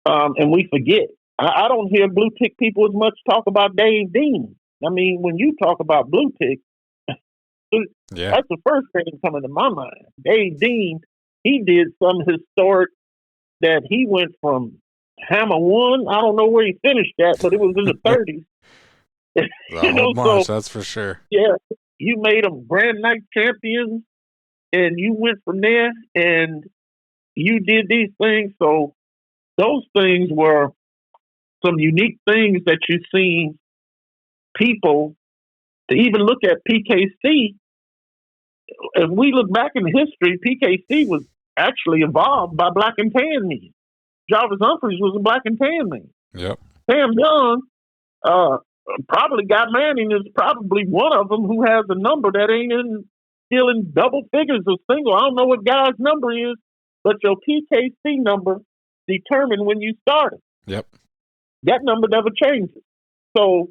And we forget. I don't hear blue tick people as much talk about Dave Dean. I mean, when you talk about blue tick, that's the first thing coming to my mind. Dave Dean, he did some historic that he went from Hammer 1. I don't know where he finished that, but it was in the 30s. The whole march, that's for sure. Yeah, you made them Grand Night champions, and you went from there, and you did these things. So those things were some unique things that you seen people to even look at PKC if we look back in history, PKC was actually evolved by black and tan men. Jarvis Humphreys was a black and tan man. Yep. Sam Young, probably Guy Manning is probably one of them who has a number that ain't still in double figures or single. I don't know what Guy's number is, but your PKC number determined when you started. Yep. That number never changes. So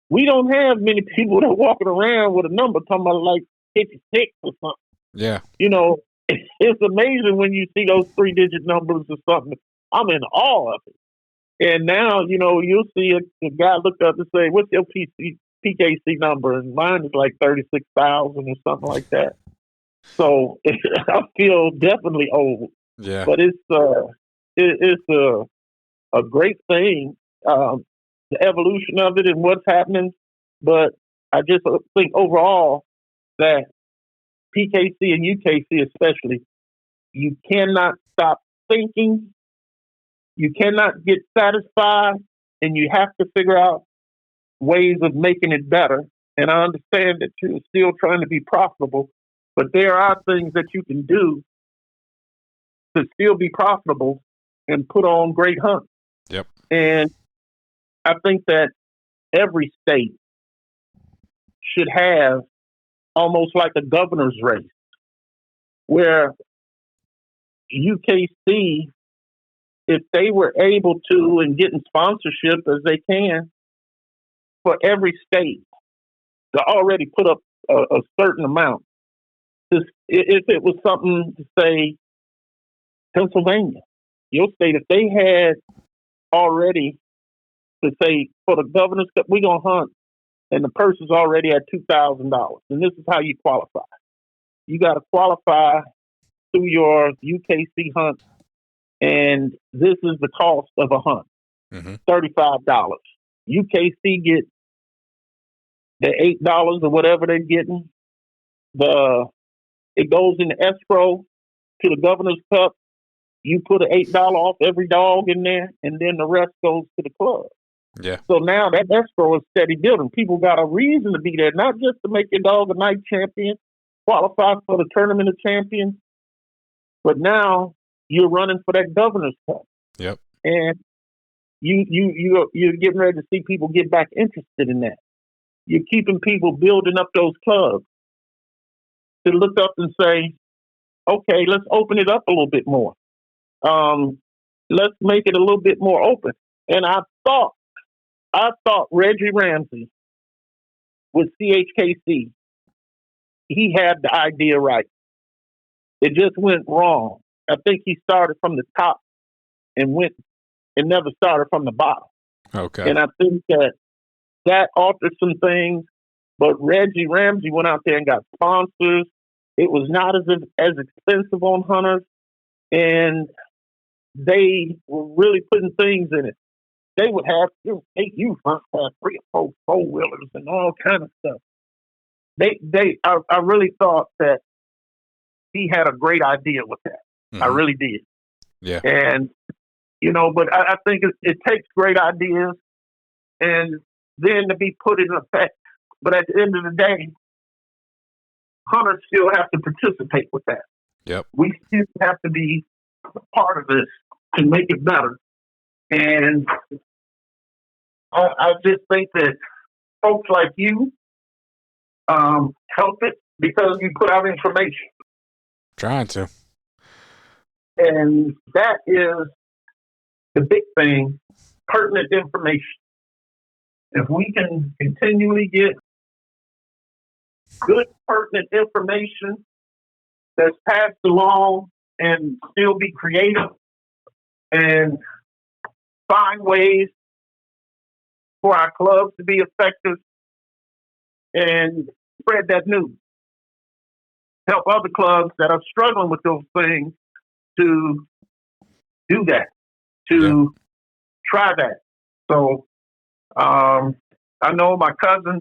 we don't have many people that are walking around with a number talking about like 56 or something. Yeah. It's amazing when you see those 3-digit numbers or something. I'm in awe of it. And now, you'll see a guy look up and say, what's your PKC number? And mine is like 36,000 or something like that. So I feel definitely old. Yeah. But it's a great thing, the evolution of it and what's happening. But I just think overall that PKC and UKC especially, you cannot stop thinking. You cannot get satisfied, and you have to figure out ways of making it better. And I understand that you're still trying to be profitable, but there are things that you can do to still be profitable and put on great hunts. Yep. And I think that every state should have almost like a governor's race where UKC, if they were able to and getting sponsorship as they can for every state to already put up a certain amount. If it was something to say Pennsylvania, your state, if they had already to say for the governor's cup, we're going to hunt and the purse is already at $2,000. And this is how you qualify. You got to qualify through your UKC hunt. And this is the cost of a hunt, $35. UKC get the $8 or whatever they're getting. It goes in the escrow to the governor's cup. You put an $8 off every dog in there, and then the rest goes to the club. Yeah. So now that escrow is steady building. People got a reason to be there, not just to make your dog a night champion, qualify for the tournament of champions, but now you're running for that governor's cup. Yep. And you're getting ready to see people get back interested in that. You're keeping people building up those clubs to look up and say, okay, let's open it up a little bit more. Let's make it a little bit more open. And I thought Reggie Ramsey with CHKC, he had the idea right. It just went wrong. I think he started from the top and never started from the bottom. Okay. And I think that altered some things, but Reggie Ramsey went out there and got sponsors. It was not as expensive on hunters, and they were really putting things in it. They would have youth hunts have 3 or 4 4-wheelers and all kind of stuff. I really thought that he had a great idea with that. I really did. Yeah. And, but I think it takes great ideas and then to be put in effect. But at the end of the day, hunters still have to participate with that. Yep. We still have to be a part of this to make it better. And I just think that folks like you help it because you put out information. Trying to. And that is the big thing, pertinent information. If we can continually get good, pertinent information that's passed along and still be creative and find ways for our clubs to be effective and spread that news. Help other clubs that are struggling with those things to do that, to try that. So I know my cousin,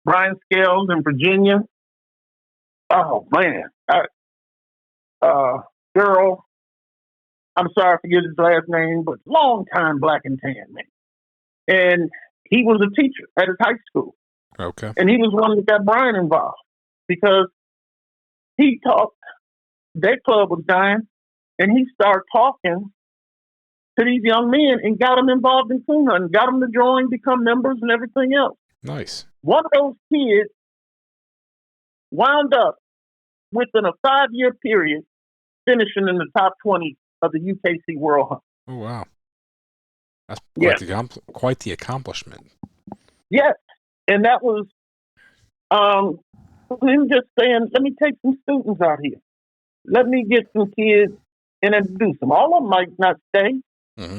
Brian Scales in Virginia. Oh, man. Girl, I'm sorry I forget his last name, but long-time black and tan man. And he was a teacher at his high school. Okay. And he was one that got Brian involved because he talked, their club was dying, and he started talking to these young men and got them involved in coon hunting, got them to join, become members, and everything else. Nice. One of those kids wound up within a 5-year period finishing in the top 20 of the UKC World Hunt. Oh, wow. That's quite the accomplishment. Yes. And that was him just saying, let me take some students out here. Let me get some kids and introduce them. All of them might not stay,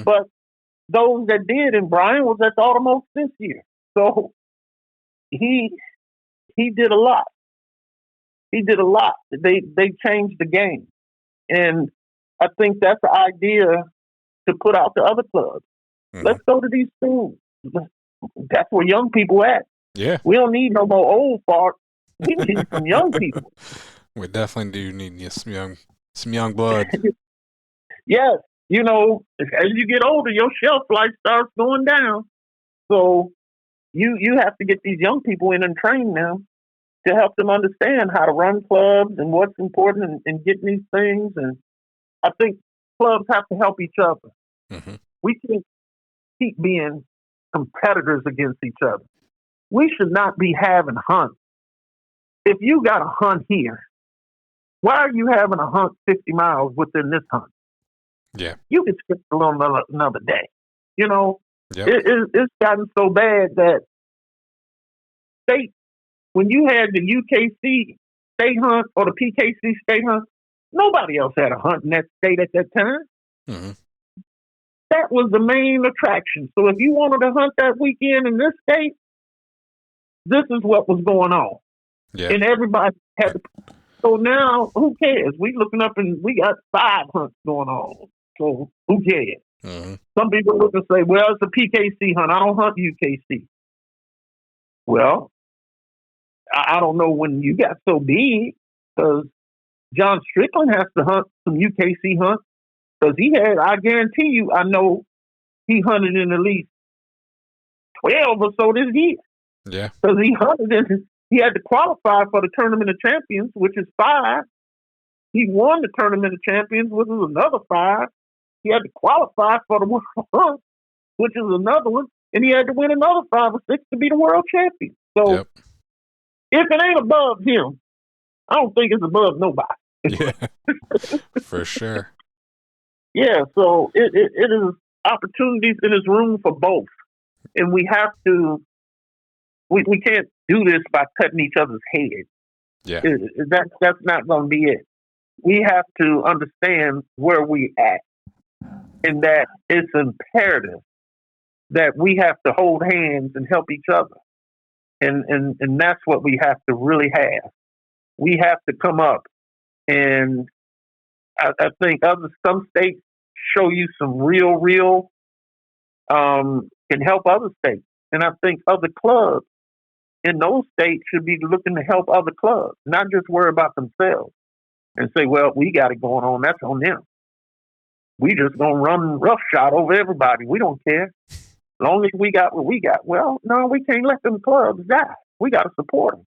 but those that did, and Brian was at the Automotive this year. So he did a lot. He did a lot. They changed the game. And I think that's the idea to put out to other clubs. Let's go to these schools. That's where young people at. Yeah. We don't need no more old farts. We need some young people. We definitely do need some young blood. Yes. You know, as you get older, your shelf life starts going down. So you have to get these young people in and train them to help them understand how to run clubs and what's important in getting these things. And I think clubs have to help each other. We can't keep being competitors against each other. We should not be having hunts. If you got a hunt here, why are you having a hunt 50 miles within this hunt? Yeah. You could skip a little another day. You know, yep. It's gotten so bad that state, when you had the UKC state hunt or the PKC state hunt, nobody else had a hunt in that state at that time. That was the main attraction. So if you wanted to hunt that weekend in this state, this is what was going on. Yeah. And everybody had to. So now, who cares? We looking up and we got 5 hunts going on. So who cares? Some people look and say, well, it's a PKC hunt. I don't hunt UKC. Well, I don't know when you got so big, because John Strickland has to hunt some UKC hunts, because I guarantee you, I know he hunted in at least 12 or so this year. Yeah. Because he had to qualify for the Tournament of Champions, which is 5. He won the Tournament of Champions, which is another 5. He had to qualify for the World Hunt, which is another one. And he had to win another 5 or 6 to be the world champion. So if it ain't above him, I don't think it's above nobody. Yeah, for sure. Yeah, so it is opportunities. It is room for both. And we have to, we can't do this by cutting each other's heads. Yeah. That's not going to be it. We have to understand where we at, and that it's imperative that we have to hold hands and help each other. And that's what we have to really have. We have to come up, and I think some states show you some real can help other states. And I think other clubs in those states should be looking to help other clubs, not just worry about themselves and say, well, we got it going on. That's on them. We just going to run roughshod over everybody. We don't care. As long as we got what we got. Well, no, we can't let them clubs die. We got to support them.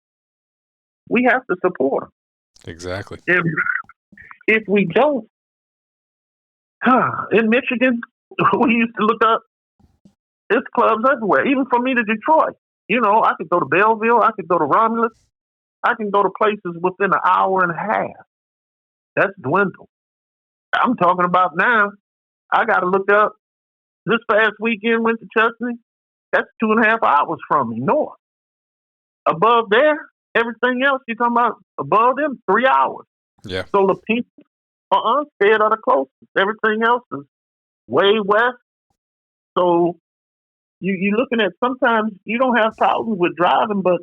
We have to support them. Exactly. If we don't, in Michigan, we used to look up, there's clubs everywhere, even from me to Detroit. You know, I could go to Belleville, I could go to Romulus, I can go to places within an hour and a half. That's dwindled. I'm talking about now, I got to look up, this past weekend went to Chesney, that's 2.5 hours from me, north. Above there, everything else you're talking about, above them, 3 hours. Yeah. So the people are Unstead are the closest. Everything else is way west. So you're looking at, sometimes you don't have problems with driving, but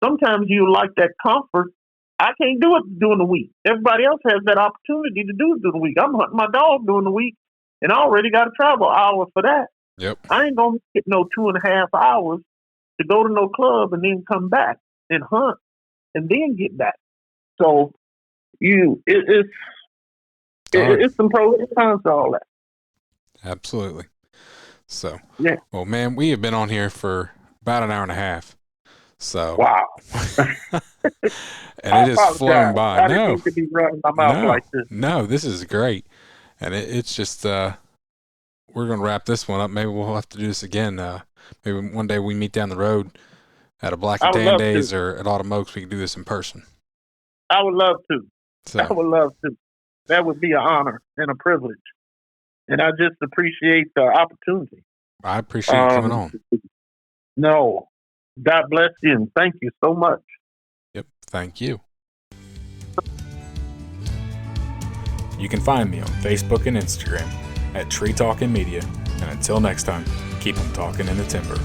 sometimes you like that comfort. I can't do it during the week. Everybody else has that opportunity to do it during the week. I'm hunting my dog during the week, and I already got to travel an hour for that. Yep. I ain't going to get no 2.5 hours to go to no club and then come back and hunt and then get back. So it's some pros and cons to all that. Absolutely. So, yeah. Well, man, we have been on here for about an hour and a half. So Wow. and it has flown apologize. by. I didn't mean to be running my mouth like this. No, this is great. And it's just, we're going to wrap this one up. Maybe we'll have to do this again. Maybe one day we meet down the road at a Black and Tan Days or at Autumn Oaks. We can do this in person. I would love to. So, I would love to. That would be an honor and a privilege. And I just appreciate the opportunity. I appreciate you coming on. No. God bless you and thank you so much. Yep. Thank you. You can find me on Facebook and Instagram at Tree Talking Media. And until next time, keep them talking in the timber.